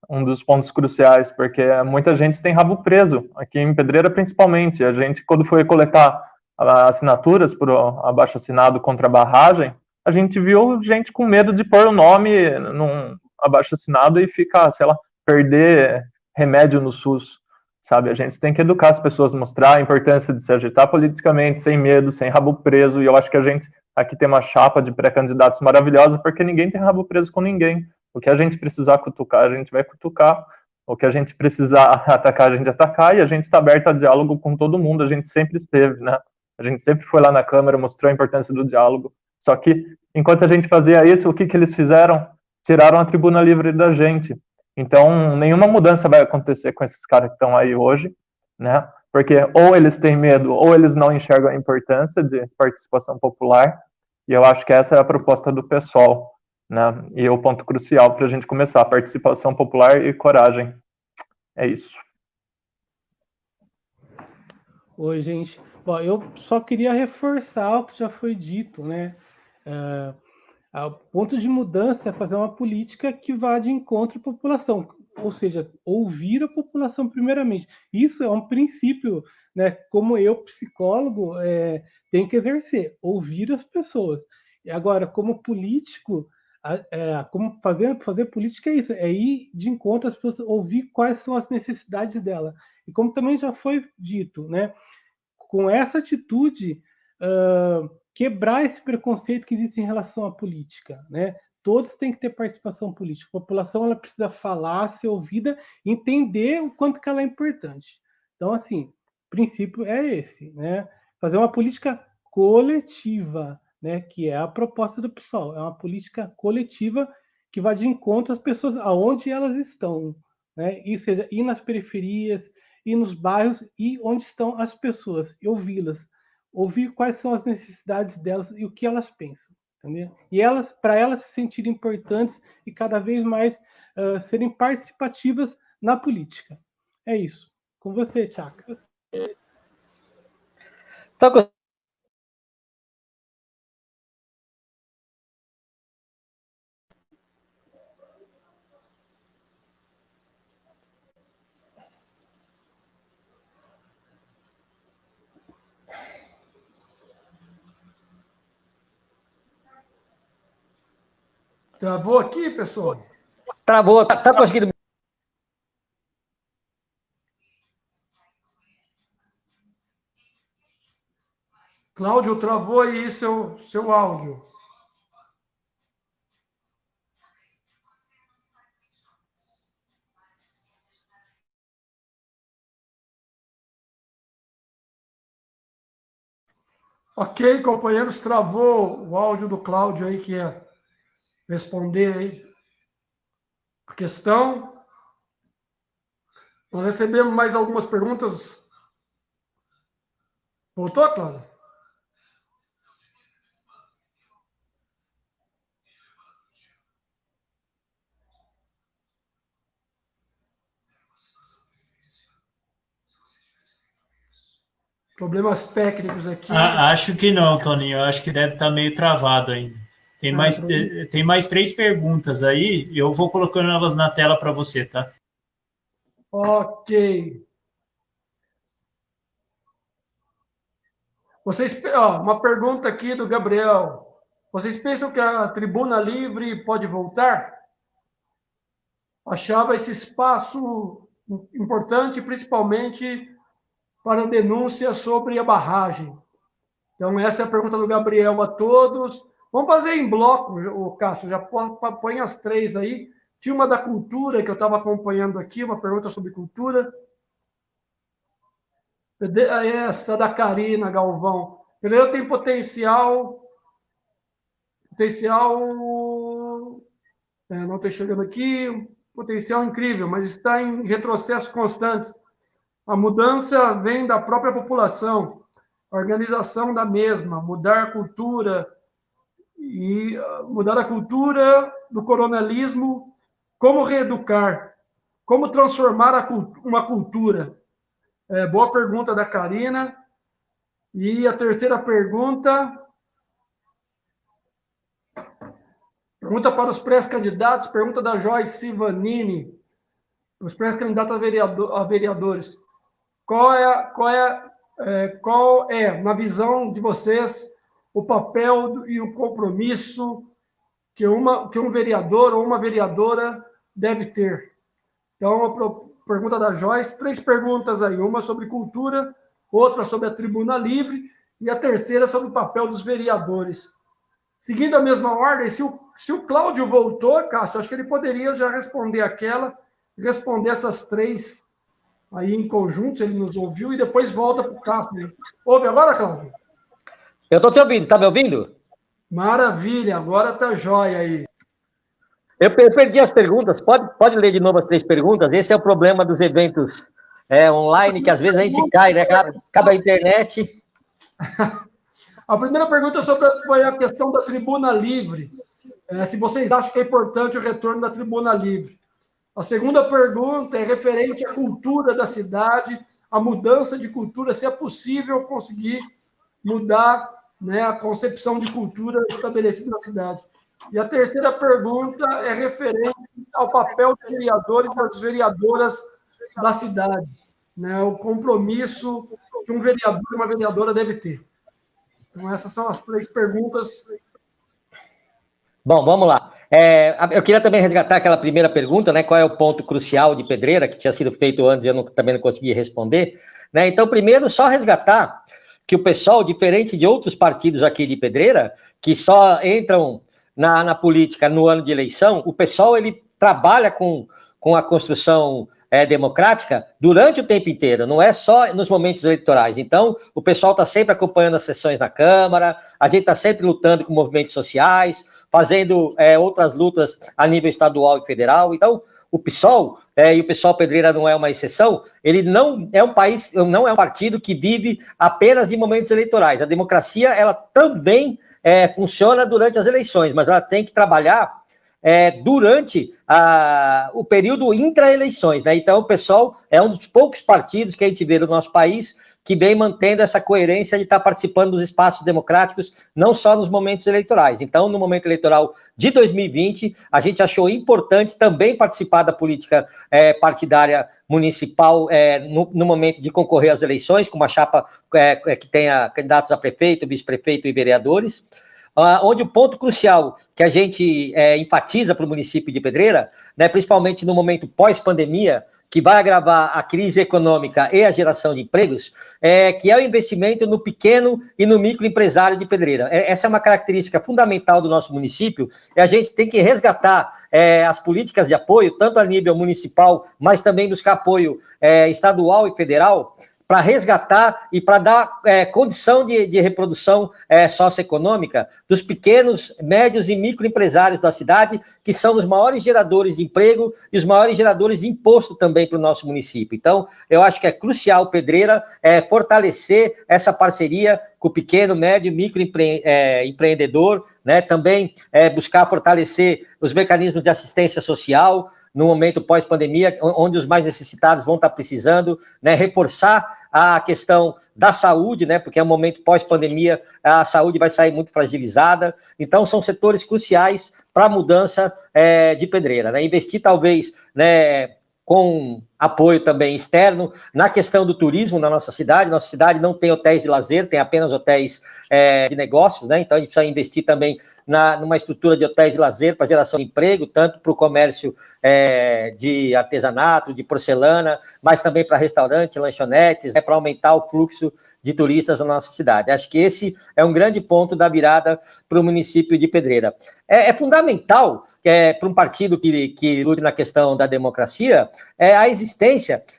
um dos pontos cruciais, porque muita gente tem rabo preso, aqui em Pedreira principalmente. A gente, quando foi coletar assinaturas por abaixo-assinado contra a barragem, a gente viu gente com medo de pôr o nome num abaixo-assinado e ficar, sei lá, perder remédio no SUS, sabe? A gente tem que educar as pessoas, mostrar a importância de se agitar politicamente, sem medo, sem rabo preso, e eu acho que a gente aqui tem uma chapa de pré-candidatos maravilhosa, porque ninguém tem rabo preso com ninguém. O que a gente precisar cutucar, a gente vai cutucar. O que a gente precisar atacar, a gente atacar. E a gente está aberto a diálogo com todo mundo. A gente sempre esteve, né? A gente sempre foi lá na Câmara, mostrou a importância do diálogo. Só que, enquanto a gente fazia isso, o que eles fizeram? Tiraram a tribuna livre da gente. Então, nenhuma mudança vai acontecer com esses caras que estão aí hoje, né? Porque ou eles têm medo, ou eles não enxergam a importância de participação popular. E eu acho que essa é a proposta do PSOL. Né? E é o ponto crucial para a gente começar, participação popular e coragem. É isso. Oi, gente. Bom, eu só queria reforçar o que já foi dito, né? O ponto de mudança é fazer uma política que vá de encontro à população, ou seja, ouvir a população primeiramente. Isso é um princípio, né? Como eu, psicólogo, tenho que exercer, ouvir as pessoas. E agora, como político, como fazer política é isso, é ir de encontro às pessoas, ouvir quais são as necessidades dela. E como também já foi dito, né? Com essa atitude, quebrar esse preconceito que existe em relação à política, né? Todos têm que ter participação política. A população ela precisa falar, ser ouvida, entender o quanto que ela é importante. Então, assim, o princípio é esse, né? Fazer uma política coletiva, né? Que é a proposta do PSOL. É uma política coletiva que vai de encontro às pessoas aonde elas estão, né? E seja, ir nas periferias, ir nos bairros e onde estão as pessoas, e ouvi-las, ouvir quais são as necessidades delas e o que elas pensam, entendeu? E elas, para elas se sentirem importantes e cada vez mais serem participativas na política. É isso. Com você, Tchaka. Então, Travou aqui, pessoal? travou, tá conseguindo. Cláudio, travou aí seu áudio. Ok, companheiros, travou o áudio do Cláudio aí, que ia responder aí a questão. Nós recebemos mais algumas perguntas. Voltou, Cláudio? Problemas técnicos aqui. Acho que não, Toninho. Acho que deve estar meio travado ainda. Tem mais 3 perguntas aí. Eu vou colocando elas na tela para você, tá? Ok. Uma pergunta aqui do Gabriel. Vocês pensam que a Tribuna Livre pode voltar? Achava esse espaço importante, principalmente para denúncia sobre a barragem. Então, essa é a pergunta do Gabriel a todos. Vamos fazer em bloco, o Cássio, já põe as 3 aí. Tinha uma da cultura que eu estava acompanhando aqui, uma pergunta sobre cultura. Essa da Karina Galvão. Pedreira tem potencial. Não estou chegando aqui. Potencial incrível, mas está em retrocessos constantes. A mudança vem da própria população, a organização da mesma, mudar a cultura do coronelismo, como reeducar, como transformar uma cultura. Boa pergunta da Karina. E a terceira pergunta para os pré-candidatos, pergunta da Joyce Vanini, os pré-candidatos a vereadores. Qual é, na visão de vocês, o papel e o compromisso que um vereador ou uma vereadora deve ter? Então, a pergunta da Joyce, 3 perguntas aí, uma sobre cultura, outra sobre a Tribuna Livre e a terceira sobre o papel dos vereadores. Seguindo a mesma ordem, se o Cláudio voltou, Cássio, acho que ele poderia já responder essas 3 aí em conjunto, ele nos ouviu, e depois volta para o Cássio. Ouve agora, Cláudio? Eu estou te ouvindo, está me ouvindo? Maravilha, agora está jóia aí. Eu perdi as perguntas, pode ler de novo as 3 perguntas? Esse é o problema dos eventos online, que às vezes a gente cai, né? Acaba a internet. A primeira pergunta foi a questão da Tribuna Livre. Se vocês acham que é importante o retorno da Tribuna Livre. A segunda pergunta é referente à cultura da cidade, a mudança de cultura, se é possível conseguir mudar, né, a concepção de cultura estabelecida na cidade. E a terceira pergunta é referente ao papel dos vereadores e das vereadoras da cidade, né, o compromisso que um vereador e uma vereadora deve ter. Então, essas são as 3 perguntas. Bom, vamos lá. Eu queria também resgatar aquela primeira pergunta, né? Qual é o ponto crucial de Pedreira, que tinha sido feito antes e eu também não consegui responder. Né? Então, primeiro, só resgatar que o pessoal, diferente de outros partidos aqui de Pedreira, que só entram na política no ano de eleição, o pessoal ele trabalha com a construção democrática durante o tempo inteiro, não é só nos momentos eleitorais. Então, o pessoal está sempre acompanhando as sessões na Câmara, a gente está sempre lutando com movimentos sociais, fazendo outras lutas a nível estadual e federal. Então, o PSOL, e o PSOL Pedreira não é uma exceção, ele não é um partido que vive apenas de momentos eleitorais. A democracia, ela também funciona durante as eleições, mas ela tem que trabalhar durante o período intra-eleições, né? Então, o PSOL é um dos poucos partidos que a gente vê no nosso país que vem mantendo essa coerência de estar participando dos espaços democráticos, não só nos momentos eleitorais. Então, no momento eleitoral de 2020, a gente achou importante também participar da política partidária municipal no momento de concorrer às eleições, com uma chapa que tenha candidatos a prefeito, vice-prefeito e vereadores, onde o ponto crucial que a gente enfatiza para o município de Pedreira, né, principalmente no momento pós-pandemia, que vai agravar a crise econômica e a geração de empregos, que é o investimento no pequeno e no microempresário de Pedreira. Essa é uma característica fundamental do nosso município, e a gente tem que resgatar as políticas de apoio, tanto a nível municipal, mas também buscar apoio estadual e federal, para resgatar e para dar condição de reprodução socioeconômica dos pequenos, médios e microempresários da cidade, que são os maiores geradores de emprego e os maiores geradores de imposto também para o nosso município. Então, eu acho que é crucial, Pedreira, fortalecer essa parceria com o pequeno, médio e microempreendedor, né? Também buscar fortalecer os mecanismos de assistência social no momento pós-pandemia, onde os mais necessitados vão estar precisando, né? Reforçar a questão da saúde, né? Porque é um momento pós-pandemia, a saúde vai sair muito fragilizada. Então, são setores cruciais para a mudança de Pedreira, né? Investir, talvez, né, com apoio também externo na questão do turismo na nossa cidade. Nossa cidade não tem hotéis de lazer, tem apenas hotéis de negócios, né? Então a gente precisa investir também numa estrutura de hotéis de lazer para geração de emprego, tanto para o comércio de artesanato, de porcelana, mas também para restaurante, lanchonetes, para aumentar o fluxo de turistas na nossa cidade. Acho que esse é um grande ponto da virada para o município de Pedreira. É fundamental para um partido que lute na questão da democracia a existência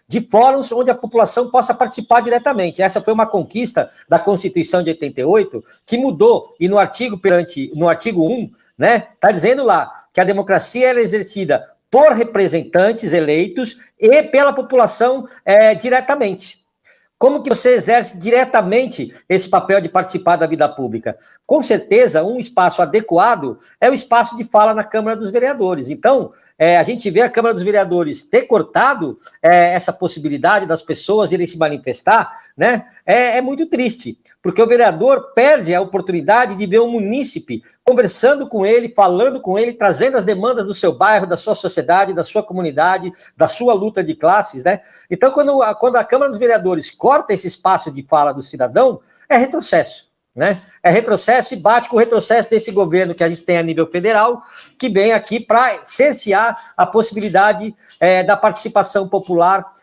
de fóruns onde a população possa participar diretamente. Essa foi uma conquista da Constituição de 88, que mudou, e no artigo 1, né, está dizendo lá que a democracia é exercida por representantes eleitos e pela população diretamente. Como que você exerce diretamente esse papel de participar da vida pública? Com certeza, um espaço adequado é o espaço de fala na Câmara dos Vereadores. Então, a gente vê a Câmara dos Vereadores ter cortado essa possibilidade das pessoas irem se manifestar, né? É muito triste, porque o vereador perde a oportunidade de ver um munícipe conversando com ele, falando com ele, trazendo as demandas do seu bairro, da sua sociedade, da sua comunidade, da sua luta de classes, né? Então, quando a Câmara dos Vereadores corta esse espaço de fala do cidadão, é retrocesso, né? É retrocesso e bate com o retrocesso desse governo que a gente tem a nível federal, que vem aqui para cercear a possibilidade da participação popular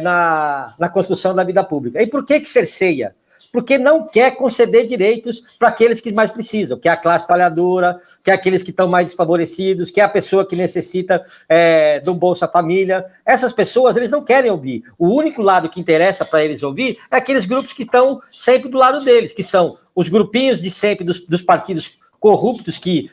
na construção da vida pública. E por que cerceia? Porque não quer conceder direitos para aqueles que mais precisam, que é a classe trabalhadora, que é aqueles que estão mais desfavorecidos, que é a pessoa que necessita de um Bolsa Família. Essas pessoas, eles não querem ouvir. O único lado que interessa para eles ouvir é aqueles grupos que estão sempre do lado deles, que são os grupinhos de sempre dos partidos corruptos que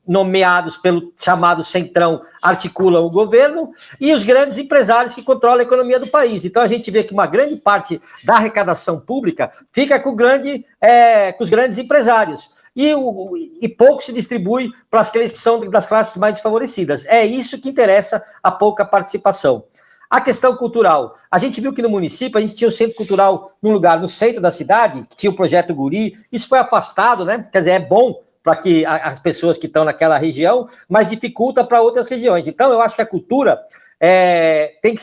nomeados pelo chamado Centrão, articulam o governo, e os grandes empresários que controlam a economia do país. Então, a gente vê que uma grande parte da arrecadação pública fica com os grandes empresários, e pouco se distribui para aqueles que são das classes mais desfavorecidas. É isso que interessa a pouca participação. A questão cultural. A gente viu que no município a gente tinha o centro cultural num lugar no centro da cidade, que tinha o projeto Guri. Isso foi afastado, né? Quer dizer, é bom para que as pessoas que estão naquela região, mas dificulta para outras regiões. Então, eu acho que a cultura tem que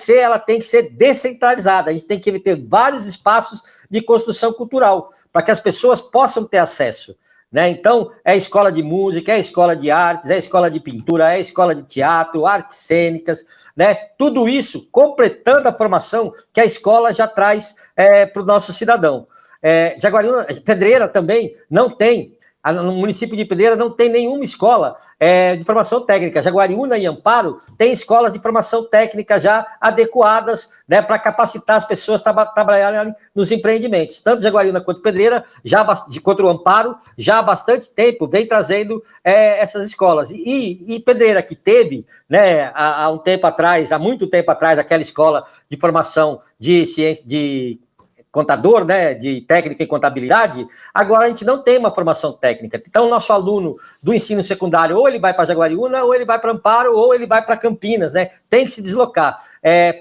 ser descentralizada. A gente tem que ter vários espaços de construção cultural, para que as pessoas possam ter acesso, né? Então, é escola de música, é escola de artes, é escola de pintura, é escola de teatro, artes cênicas, né? Tudo isso completando a formação que a escola já traz para o nosso cidadão. Jaguariúna, Pedreira também não tem, no município de Pedreira não tem nenhuma escola de formação técnica. Jaguariúna e Amparo têm escolas de formação técnica já adequadas, né, para capacitar as pessoas a trabalharem nos empreendimentos. Tanto Jaguariúna quanto Pedreira, quanto o Amparo, já há bastante tempo vem trazendo essas escolas. E Pedreira, que teve, né, há muito tempo atrás, aquela escola de formação de ciência, de contador, né, de técnica em contabilidade, agora a gente não tem uma formação técnica. Então, o nosso aluno do ensino secundário, ou ele vai para Jaguariúna, ou ele vai para Amparo, ou ele vai para Campinas, né? Tem que se deslocar.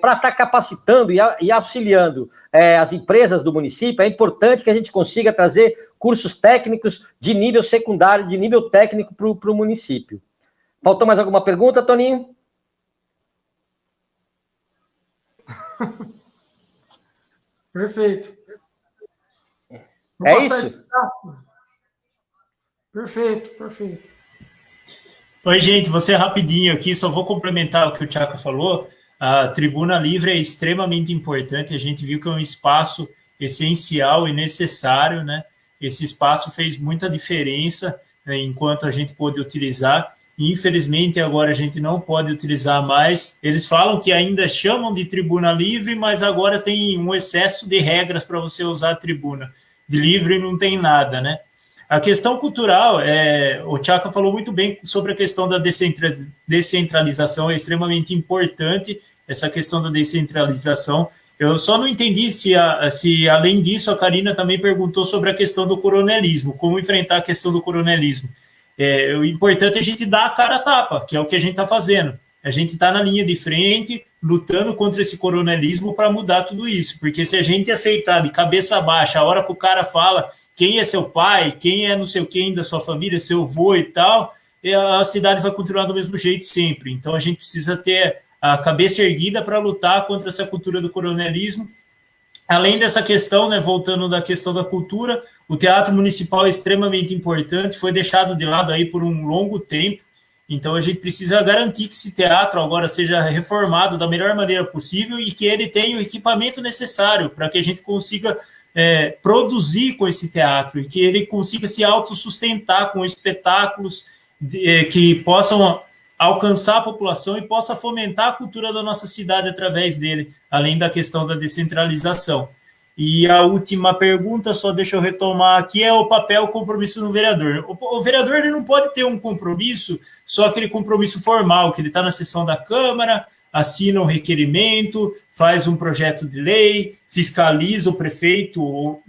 Para estar capacitando e auxiliando as empresas do município, é importante que a gente consiga trazer cursos técnicos de nível secundário, de nível técnico para o município. Faltou mais alguma pergunta, Toninho? Perfeito. É isso? Perfeito. Oi, gente, você rapidinho aqui, só vou complementar o que o Tchaka falou. A Tribuna Livre é extremamente importante, a gente viu que é um espaço essencial e necessário, né? Esse espaço fez muita diferença, né, enquanto a gente pôde utilizar, Infelizmente, agora a gente não pode utilizar mais. Eles falam que ainda chamam de tribuna livre, mas agora tem um excesso de regras para você usar a tribuna. De livre não tem nada, né? A questão cultural, o Tchaka falou muito bem sobre a questão da descentralização, é extremamente importante essa questão da descentralização. Eu só não entendi se além disso, a Karina também perguntou sobre a questão do coronelismo, como enfrentar a questão do coronelismo. O importante é a gente dar a cara a tapa, que é o que a gente está fazendo. A gente está na linha de frente, lutando contra esse coronelismo para mudar tudo isso. Porque se a gente aceitar de cabeça baixa, a hora que o cara fala quem é seu pai, quem é não sei quem da sua família, seu avô e tal, a cidade vai continuar do mesmo jeito sempre. Então a gente precisa ter a cabeça erguida para lutar contra essa cultura do coronelismo. Além dessa questão, né, voltando da questão da cultura, o teatro municipal é extremamente importante, foi deixado de lado aí por um longo tempo, então a gente precisa garantir que esse teatro agora seja reformado da melhor maneira possível e que ele tenha o equipamento necessário para que a gente consiga produzir com esse teatro e que ele consiga se autossustentar com espetáculos que possam alcançar a população e possa fomentar a cultura da nossa cidade através dele, além da questão da descentralização. E a última pergunta, só deixa eu retomar aqui, é o papel, o compromisso do vereador. O vereador ele não pode ter um compromisso, só aquele compromisso formal, que ele está na sessão da Câmara, assina um requerimento, faz um projeto de lei, fiscaliza o prefeito,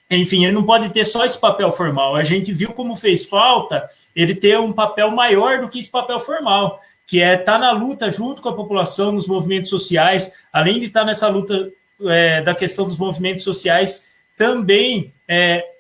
enfim, ele não pode ter só esse papel formal. A gente viu como fez falta ele ter um papel maior do que esse papel formal, que é estar na luta junto com a população, nos movimentos sociais, além de estar nessa luta da questão dos movimentos sociais, também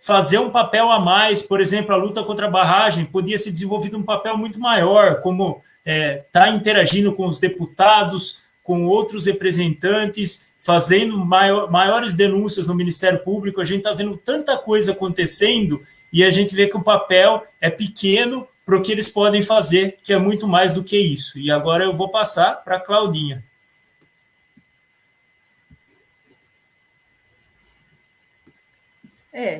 fazer um papel a mais, por exemplo, a luta contra a barragem, podia ser desenvolvido um papel muito maior, como estar interagindo com os deputados, com outros representantes, fazendo maiores denúncias no Ministério Público. A gente está vendo tanta coisa acontecendo e a gente vê que o papel é pequeno para o que eles podem fazer, que é muito mais do que isso. E agora eu vou passar para a Claudinha.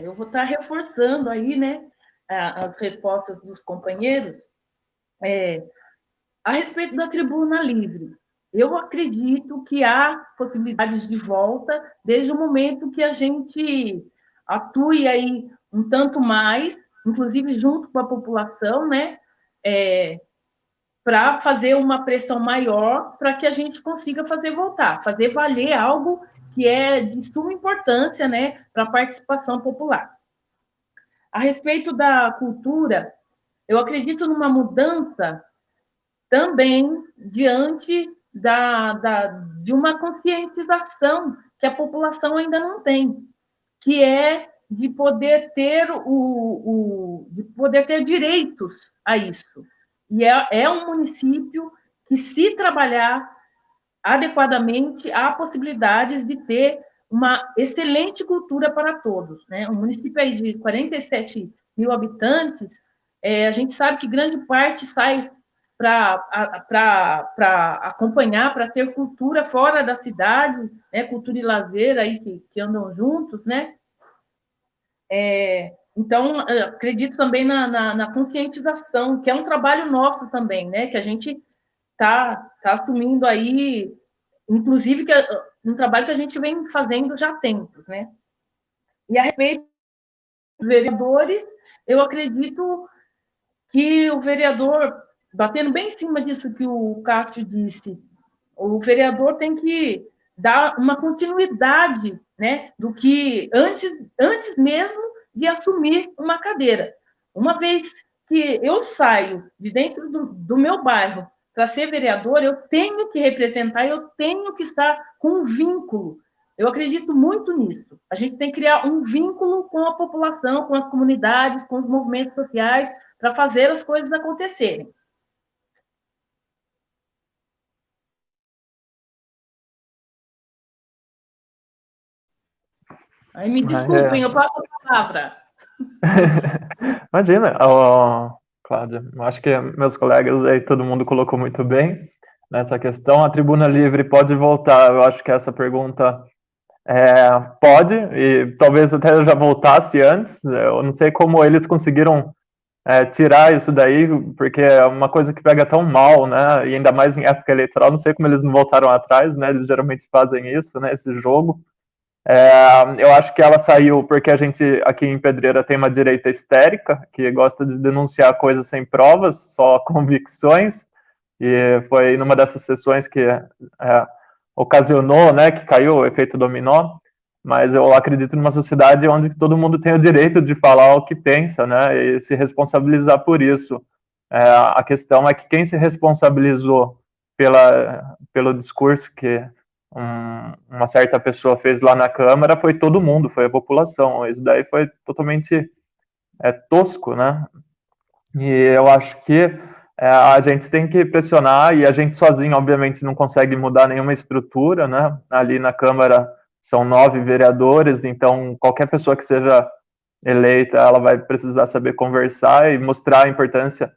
Eu vou estar reforçando aí, né, as respostas dos companheiros a respeito da tribuna livre. Eu acredito que há possibilidades de volta desde o momento que a gente atue aí um tanto mais, inclusive junto com a população, né, para fazer uma pressão maior para que a gente consiga fazer valer algo que é de suma importância, né, para a participação popular. A respeito da cultura, eu acredito numa mudança também diante de uma conscientização que a população ainda não tem, que é de poder ter direitos a isso. E é um município que, se trabalhar adequadamente, há possibilidades de ter uma excelente cultura para todos, né? Um município aí de 47 mil habitantes, a gente sabe que grande parte sai para acompanhar, para ter cultura fora da cidade, né? Cultura e lazer aí que andam juntos, né? Então, acredito também na conscientização, que é um trabalho nosso também, né? Que a gente está assumindo aí, inclusive, que um trabalho que a gente vem fazendo já há tempos, né? E a respeito dos vereadores, eu acredito que o vereador, batendo bem em cima disso que o Cássio disse, o vereador tem que dar uma continuidade, né, do que antes mesmo de assumir uma cadeira. Uma vez que eu saio de dentro do meu bairro para ser vereador, eu tenho que representar, eu tenho que estar com um vínculo. Eu acredito muito nisso. A gente tem que criar um vínculo com a população, com as comunidades, com os movimentos sociais, para fazer as coisas acontecerem. Aí me desculpem, eu passo a palavra. Imagina, Cláudia, acho que meus colegas aí, todo mundo colocou muito bem nessa questão. A tribuna livre pode voltar? Eu acho que essa pergunta pode, e talvez até já voltasse antes. Eu não sei como eles conseguiram tirar isso daí, porque é uma coisa que pega tão mal, né? E ainda mais em época eleitoral, não sei como eles não voltaram atrás, né? Eles geralmente fazem isso, né? Esse jogo. Eu acho que ela saiu porque a gente aqui em Pedreira tem uma direita histérica que gosta de denunciar coisas sem provas, só convicções, e foi numa dessas sessões que ocasionou, né, que caiu o efeito dominó. Mas eu acredito numa sociedade onde todo mundo tem o direito de falar o que pensa, né, e se responsabilizar por isso. A questão é que quem se responsabilizou pelo discurso que uma certa pessoa fez lá na Câmara foi todo mundo, foi a população. Isso daí foi totalmente tosco, né? E eu acho que a gente tem que pressionar, e a gente sozinho, obviamente, não consegue mudar nenhuma estrutura, né? Ali na Câmara são 9 vereadores, então qualquer pessoa que seja eleita, ela vai precisar saber conversar e mostrar a importância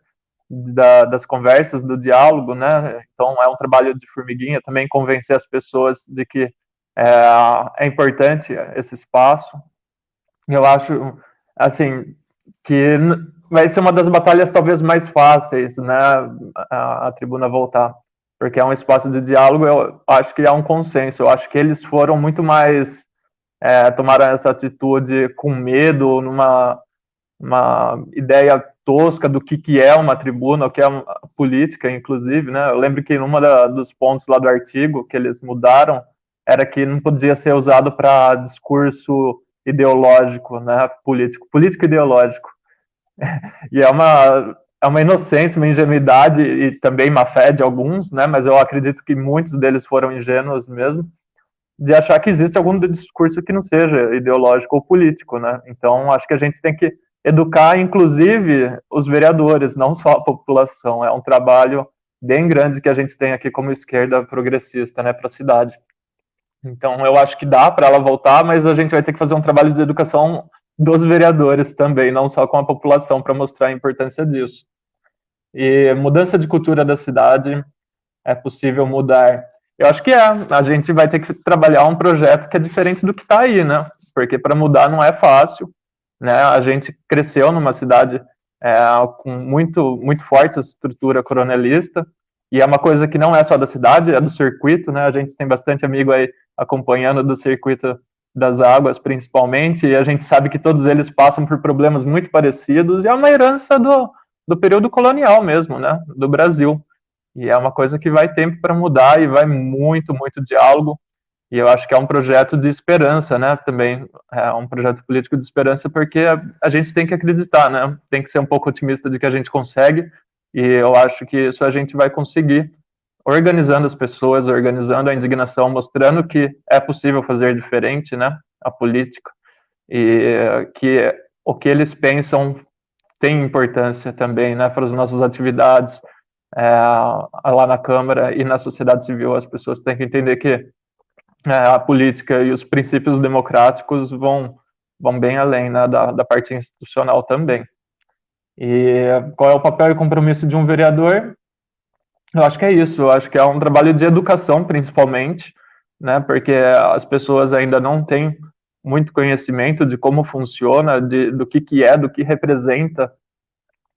das conversas, do diálogo, né? Então é um trabalho de formiguinha também convencer as pessoas de que é importante esse espaço. Eu acho, assim, que vai ser uma das batalhas talvez mais fáceis, né? A tribuna voltar, porque é um espaço de diálogo. Eu acho que há um consenso. Eu acho que eles foram muito mais tomaram essa atitude com medo, numa uma ideia tosca do que é uma tribuna, o que é uma política, inclusive, né? Eu lembro que numa dos pontos lá do artigo que eles mudaram era que não podia ser usado para discurso ideológico, né? Político ideológico. E é uma inocência, uma ingenuidade e também má fé de alguns, né? Mas eu acredito que muitos deles foram ingênuos mesmo, de achar que existe algum discurso que não seja ideológico ou político, né? Então, acho que a gente tem que educar, inclusive, os vereadores, não só a população. É um trabalho bem grande que a gente tem aqui como esquerda progressista, né, para a cidade. Então, eu acho que dá para ela voltar, mas a gente vai ter que fazer um trabalho de educação dos vereadores também, não só com a população, para mostrar a importância disso. E mudança de cultura da cidade é possível mudar. Eu acho que a gente vai ter que trabalhar um projeto que é diferente do que está aí, né? Porque para mudar não é fácil, né? A gente cresceu numa cidade com muito forte essa estrutura coronelista, e é uma coisa que não é só da cidade, é do circuito, né? A gente tem bastante amigo aí acompanhando do circuito das águas, principalmente, e a gente sabe que todos eles passam por problemas muito parecidos, e é uma herança do período colonial mesmo, né? Do Brasil. E é uma coisa que vai tempo para mudar e vai muito diálogo. E eu acho que é um projeto de esperança, né? Também é um projeto político de esperança, porque a gente tem que acreditar, né? Tem que ser um pouco otimista de que a gente consegue. E eu acho que isso a gente vai conseguir organizando as pessoas, organizando a indignação, mostrando que é possível fazer diferente, né? A política. E que o que eles pensam tem importância também, né? Para as nossas atividades, lá na Câmara e na sociedade civil. As pessoas têm que entender que a política e os princípios democráticos vão bem além, né, da parte institucional também. E qual é o papel e compromisso de um vereador? Eu acho que é isso. Eu acho que é um trabalho de educação, principalmente, né, porque as pessoas ainda não têm muito conhecimento de como funciona, do que é, do que representa,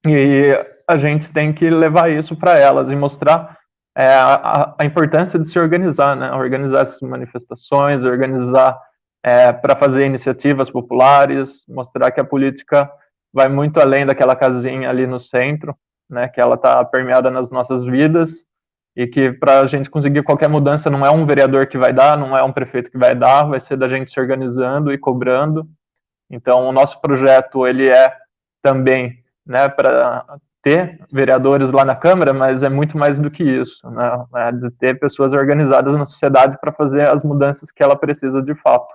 e a gente tem que levar isso para elas e mostrar a importância de se organizar, né? Organizar essas manifestações, organizar para fazer iniciativas populares, mostrar que a política vai muito além daquela casinha ali no centro, né? Que ela está permeada nas nossas vidas, e que para a gente conseguir qualquer mudança não é um vereador que vai dar, não é um prefeito que vai dar, vai ser da gente se organizando e cobrando. Então, o nosso projeto ele é também, né, para ter vereadores lá na Câmara, mas é muito mais do que isso, né? É de ter pessoas organizadas na sociedade para fazer as mudanças que ela precisa de fato.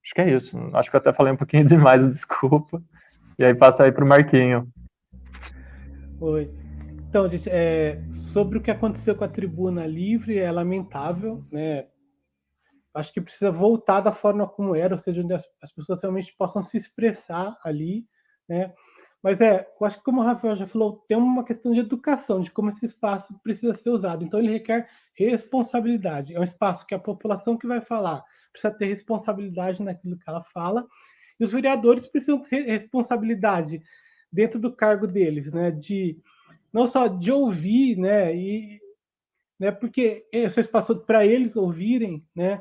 Acho que é isso. Acho que eu até falei um pouquinho demais, desculpa. E aí passa aí para o Marquinho. Oi. Então, gente, sobre o que aconteceu com a Tribuna Livre, é lamentável, né? Acho que precisa voltar da forma como era, ou seja, onde as pessoas realmente possam se expressar ali, né? Mas eu acho que, como o Rafael já falou, tem uma questão de educação, de como esse espaço precisa ser usado. Então, ele requer responsabilidade. É um espaço que a população que vai falar precisa ter responsabilidade naquilo que ela fala, e os vereadores precisam ter responsabilidade dentro do cargo deles, né? De não só de ouvir, né? E, né? Porque esse é um espaço para eles ouvirem, né?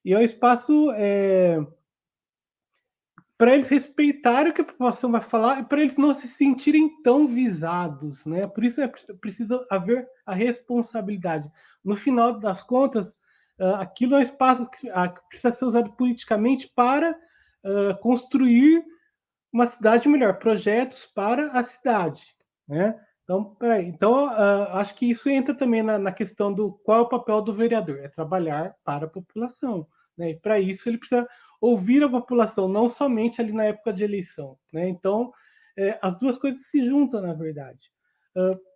E é um espaço para eles respeitarem o que a população vai falar e para eles não se sentirem tão visados, né? Por isso é preciso haver a responsabilidade. No final das contas, aquilo é um espaço que precisa ser usado politicamente para construir uma cidade melhor, projetos para a cidade, né? Então, acho que isso entra também na questão do qual é o papel do vereador, é trabalhar para a população, né? E para isso ele precisa ouvir a população, não somente ali na época de eleição, né? Então, as duas coisas se juntam, na verdade.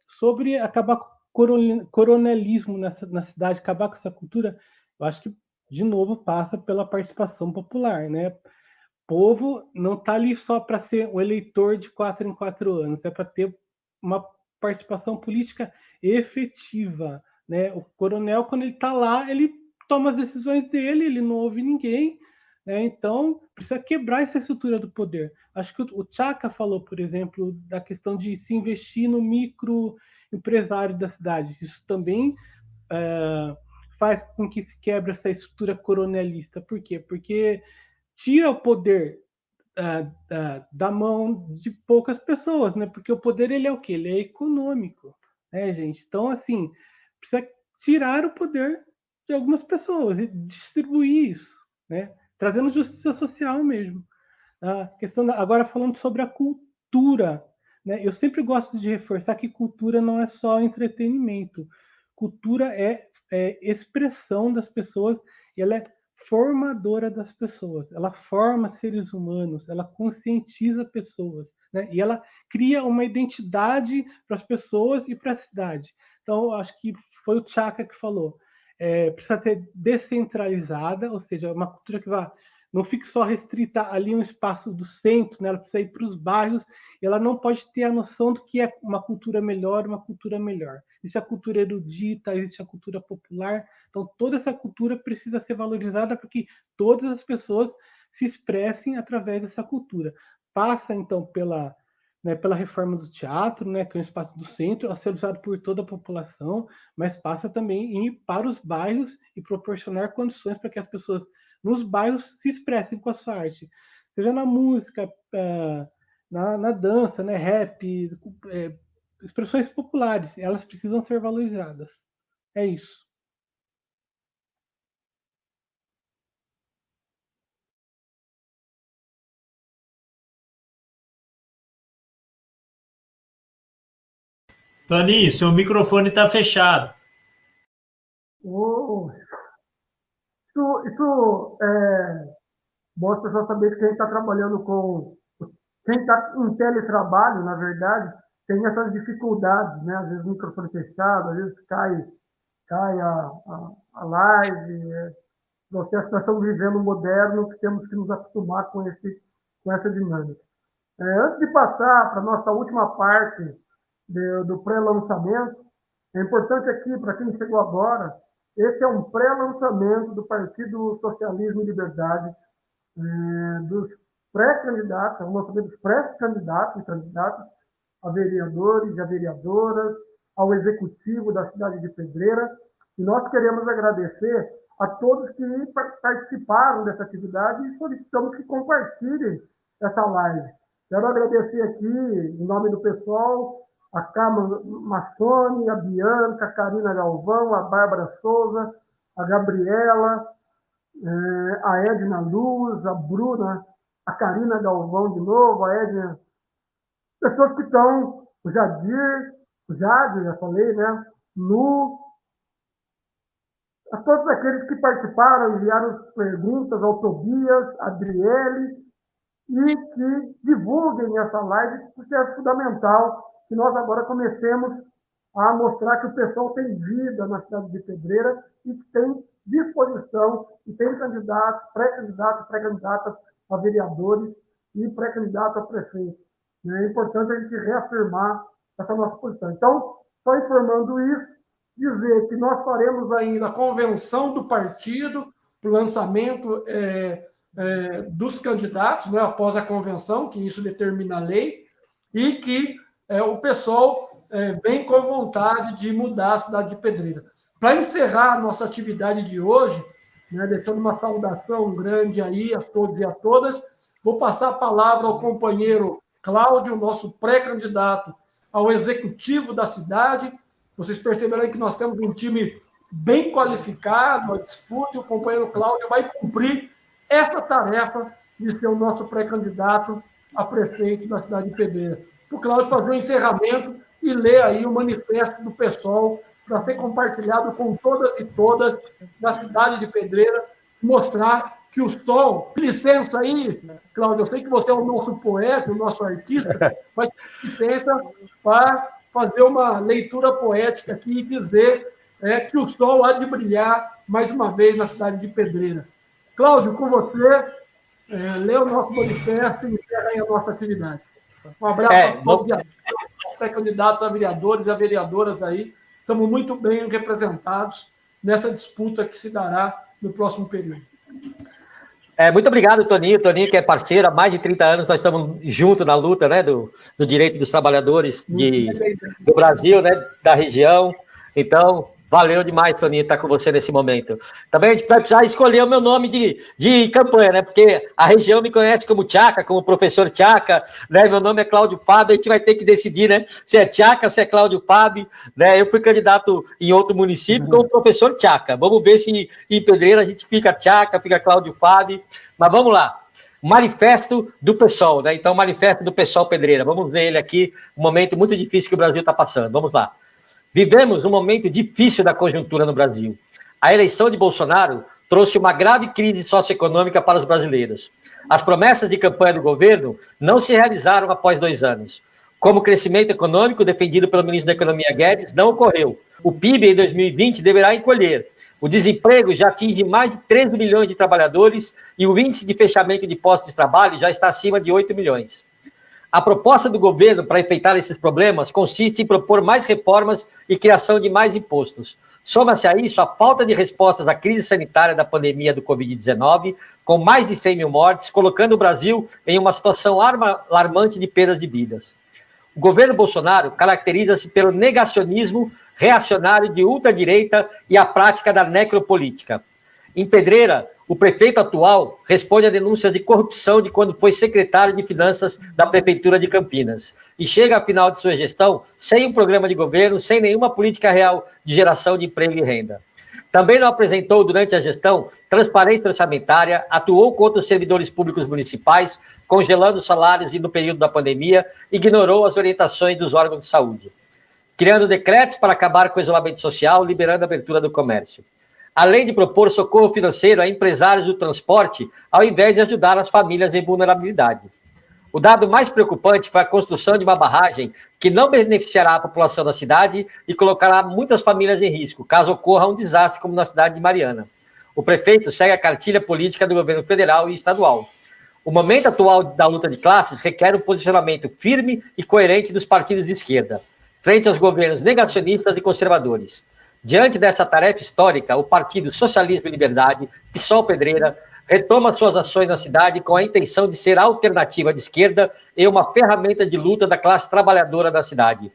Sobre acabar com o coronelismo na cidade, acabar com essa cultura, eu acho que, de novo, passa pela participação popular, né? Povo não está ali só para ser um eleitor de 4 em 4 anos, é para ter uma participação política efetiva, né? O coronel, quando ele está lá, ele toma as decisões dele, ele não ouve ninguém, né? Então, precisa quebrar essa estrutura do poder. Acho que o Chaka falou, por exemplo, da questão de se investir no microempresário da cidade. Isso também faz com que se quebre essa estrutura coronelista. Por quê? Porque tira o poder da mão de poucas pessoas, né? Porque o poder, ele é o quê? Ele é econômico, né, gente? Então, assim, precisa tirar o poder de algumas pessoas e distribuir isso, né? Trazendo justiça social mesmo. A questão agora falando sobre a cultura, né? Eu sempre gosto de reforçar que cultura não é só entretenimento. Cultura é expressão das pessoas e ela é formadora das pessoas. Ela forma seres humanos, ela conscientiza pessoas, né? E ela cria uma identidade para as pessoas e para a cidade. Então, acho que foi o Chaka que falou. Precisa ser descentralizada, ou seja, uma cultura que não fique só restrita ali um espaço do centro, né? Ela precisa ir para os bairros e ela não pode ter a noção do que é uma cultura melhor, uma cultura melhor. Existe a cultura erudita, existe a cultura popular. Então, toda essa cultura precisa ser valorizada para que todas as pessoas se expressem através dessa cultura. Passa, então, pela reforma do teatro, né, que é um espaço do centro, a ser usado por toda a população, mas passa também em ir para os bairros e proporcionar condições para que as pessoas nos bairros se expressem com a sua arte, seja na música, na dança, né, rap, expressões populares, elas precisam ser valorizadas. É isso. Toninho, seu microfone está fechado. Isso é bom as pessoas saberem que quem está trabalhando quem está em teletrabalho, na verdade, tem essas dificuldades, né? Às vezes o microfone fechado, às vezes cai a live. Nós estamos vivendo um moderno que temos que nos acostumar com essa dinâmica. Antes de passar para a nossa última parte do pré-lançamento, é importante aqui, para quem chegou agora, esse é um pré-lançamento do Partido Socialismo e Liberdade, dos pré-candidatos, o lançamento dos pré-candidatos e candidatas a vereadores e a vereadoras, ao executivo da cidade de Pedreira, e nós queremos agradecer a todos que participaram dessa atividade e solicitamos que compartilhem essa live. Quero agradecer aqui, em nome do pessoal, a Carmen Massoni, a Bianca, a Karina Galvão, a Bárbara Souza, a Gabriela, a Edna Luz, a Bruna, a Karina Galvão de novo, a Edna. Pessoas que estão, o Jadir, já falei, né? Lu, a todos aqueles que participaram, enviaram perguntas, ao Tobias, a Adriele, e que divulguem essa live, porque é fundamental que nós agora comecemos a mostrar que o pessoal tem vida na cidade de Pedreira e que tem disposição e tem candidatos, pré-candidatas a vereadores e pré-candidato a prefeito. É importante a gente reafirmar essa nossa posição. Então, só informando isso, dizer que nós faremos ainda a convenção do partido, o lançamento dos candidatos, né, após a convenção, que isso determina a lei, e que o pessoal vem com vontade de mudar a cidade de Pedreira. Para encerrar a nossa atividade de hoje, né, deixando uma saudação grande aí a todos e a todas, vou passar a palavra ao companheiro Cláudio, nosso pré-candidato ao executivo da cidade. Vocês perceberão que nós temos um time bem qualificado, a disputa, e o companheiro Cláudio vai cumprir essa tarefa de ser o nosso pré-candidato a prefeito da cidade de Pedreira. O Cláudio fazer o encerramento e ler aí o manifesto do PSOL para ser compartilhado com todas e todas da cidade de Pedreira, mostrar que o sol, licença aí, Cláudio, eu sei que você é o nosso poeta, o nosso artista, mas licença para fazer uma leitura poética aqui e dizer que o sol há de brilhar mais uma vez na cidade de Pedreira. Cláudio, com você, lê o nosso manifesto e encerra aí a nossa atividade. Um abraço a todos e a todos, pré-candidatos a vereadores e a vereadoras aí. Estamos muito bem representados nessa disputa que se dará no próximo período. Muito obrigado, Toninho. Toninho, que é parceiro há mais de 30 anos, nós estamos juntos na luta, né, do direito dos trabalhadores do Brasil, né, da região. Então, valeu demais, Toninho, estar com você nesse momento. Também a gente vai precisar escolher o meu nome de campanha, né? Porque a região me conhece como Tchaca, como professor Tchaca, né? Meu nome é Cláudio Fábio, a gente vai ter que decidir, né? Se é Tchaca, se é Cláudio Fábio, né? Eu fui candidato em outro município como professor Tchaca. Vamos ver se em Pedreira a gente fica Tchaca, fica Cláudio Fábio. Mas vamos lá. Manifesto do PSOL, né? Então, Manifesto do PSOL Pedreira. Vamos ver ele aqui, um momento muito difícil que o Brasil está passando. Vamos lá. Vivemos um momento difícil da conjuntura no Brasil. A eleição de Bolsonaro trouxe uma grave crise socioeconômica para os brasileiros. As promessas de campanha do governo não se realizaram após 2 anos. Como o crescimento econômico defendido pelo ministro da Economia Guedes não ocorreu. O PIB em 2020 deverá encolher. O desemprego já atinge mais de 13 milhões de trabalhadores e o índice de fechamento de postos de trabalho já está acima de 8 milhões. A proposta do governo para enfrentar esses problemas consiste em propor mais reformas e criação de mais impostos. Soma-se a isso a falta de respostas à crise sanitária da pandemia do Covid-19, com mais de 100 mil mortes, colocando o Brasil em uma situação alarmante de perdas de vidas. O governo Bolsonaro caracteriza-se pelo negacionismo reacionário de ultradireita e a prática da necropolítica. Em Pedreira, o prefeito atual responde a denúncias de corrupção de quando foi secretário de Finanças da Prefeitura de Campinas. E chega ao final de sua gestão sem um programa de governo, sem nenhuma política real de geração de emprego e renda. Também não apresentou, durante a gestão, transparência orçamentária, atuou contra os servidores públicos municipais, congelando salários no período da pandemia, ignorou as orientações dos órgãos de saúde, criando decretos para acabar com o isolamento social, liberando a abertura do comércio. Além de propor socorro financeiro a empresários do transporte, ao invés de ajudar as famílias em vulnerabilidade. O dado mais preocupante foi a construção de uma barragem que não beneficiará a população da cidade e colocará muitas famílias em risco, caso ocorra um desastre como na cidade de Mariana. O prefeito segue a cartilha política do governo federal e estadual. O momento atual da luta de classes requer um posicionamento firme e coerente dos partidos de esquerda, frente aos governos negacionistas e conservadores. Diante dessa tarefa histórica, o Partido Socialismo e Liberdade, PSOL Pedreira, retoma suas ações na cidade com a intenção de ser alternativa de esquerda e uma ferramenta de luta da classe trabalhadora da cidade.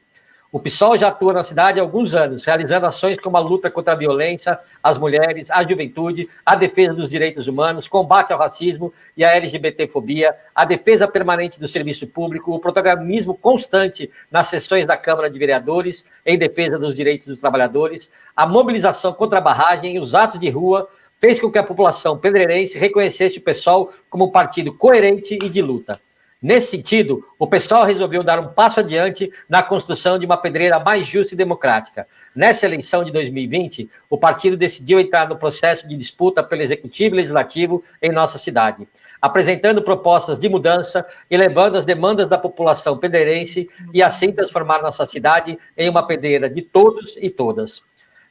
O PSOL já atua na cidade há alguns anos, realizando ações como a luta contra a violência, as mulheres, a juventude, a defesa dos direitos humanos, combate ao racismo e à LGBTfobia, a defesa permanente do serviço público, o protagonismo constante nas sessões da Câmara de Vereadores em defesa dos direitos dos trabalhadores, a mobilização contra a barragem e os atos de rua fez com que a população pedreirense reconhecesse o PSOL como um partido coerente e de luta. Nesse sentido, o PSOL resolveu dar um passo adiante na construção de uma Pedreira mais justa e democrática. Nessa eleição de 2020, o partido decidiu entrar no processo de disputa pelo Executivo e Legislativo em nossa cidade, apresentando propostas de mudança e levando as demandas da população pedreirense e assim transformar nossa cidade em uma Pedreira de todos e todas.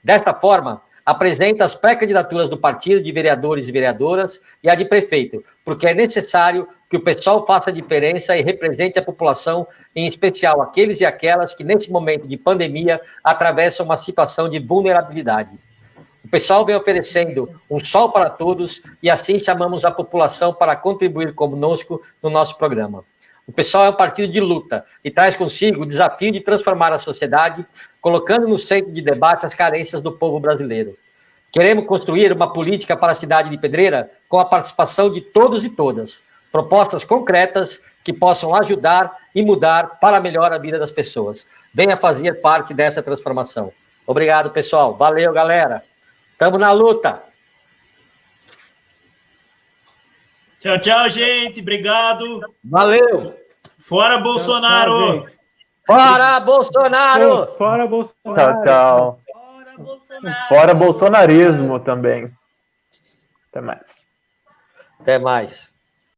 Desta forma, apresenta as pré-candidaturas do partido de vereadores e vereadoras e a de prefeito, porque é necessário que o PSOL faça a diferença e represente a população, em especial aqueles e aquelas que, nesse momento de pandemia, atravessam uma situação de vulnerabilidade. O PSOL vem oferecendo um sol para todos e assim chamamos a população para contribuir conosco no nosso programa. O PSOL é um partido de luta e traz consigo o desafio de transformar a sociedade, colocando no centro de debate as carências do povo brasileiro. Queremos construir uma política para a cidade de Pedreira com a participação de todos e todas. Propostas concretas que possam ajudar e mudar para melhor a vida das pessoas. Venha fazer parte dessa transformação. Obrigado, pessoal. Valeu, galera. Tamo na luta. Tchau, tchau, gente. Obrigado. Valeu. Fora Bolsonaro. Tchau, Fora Bolsonaro. fora Bolsonaro. Tchau, tchau. Fora Bolsonaro. Fora bolsonarismo também. Até mais. Até mais.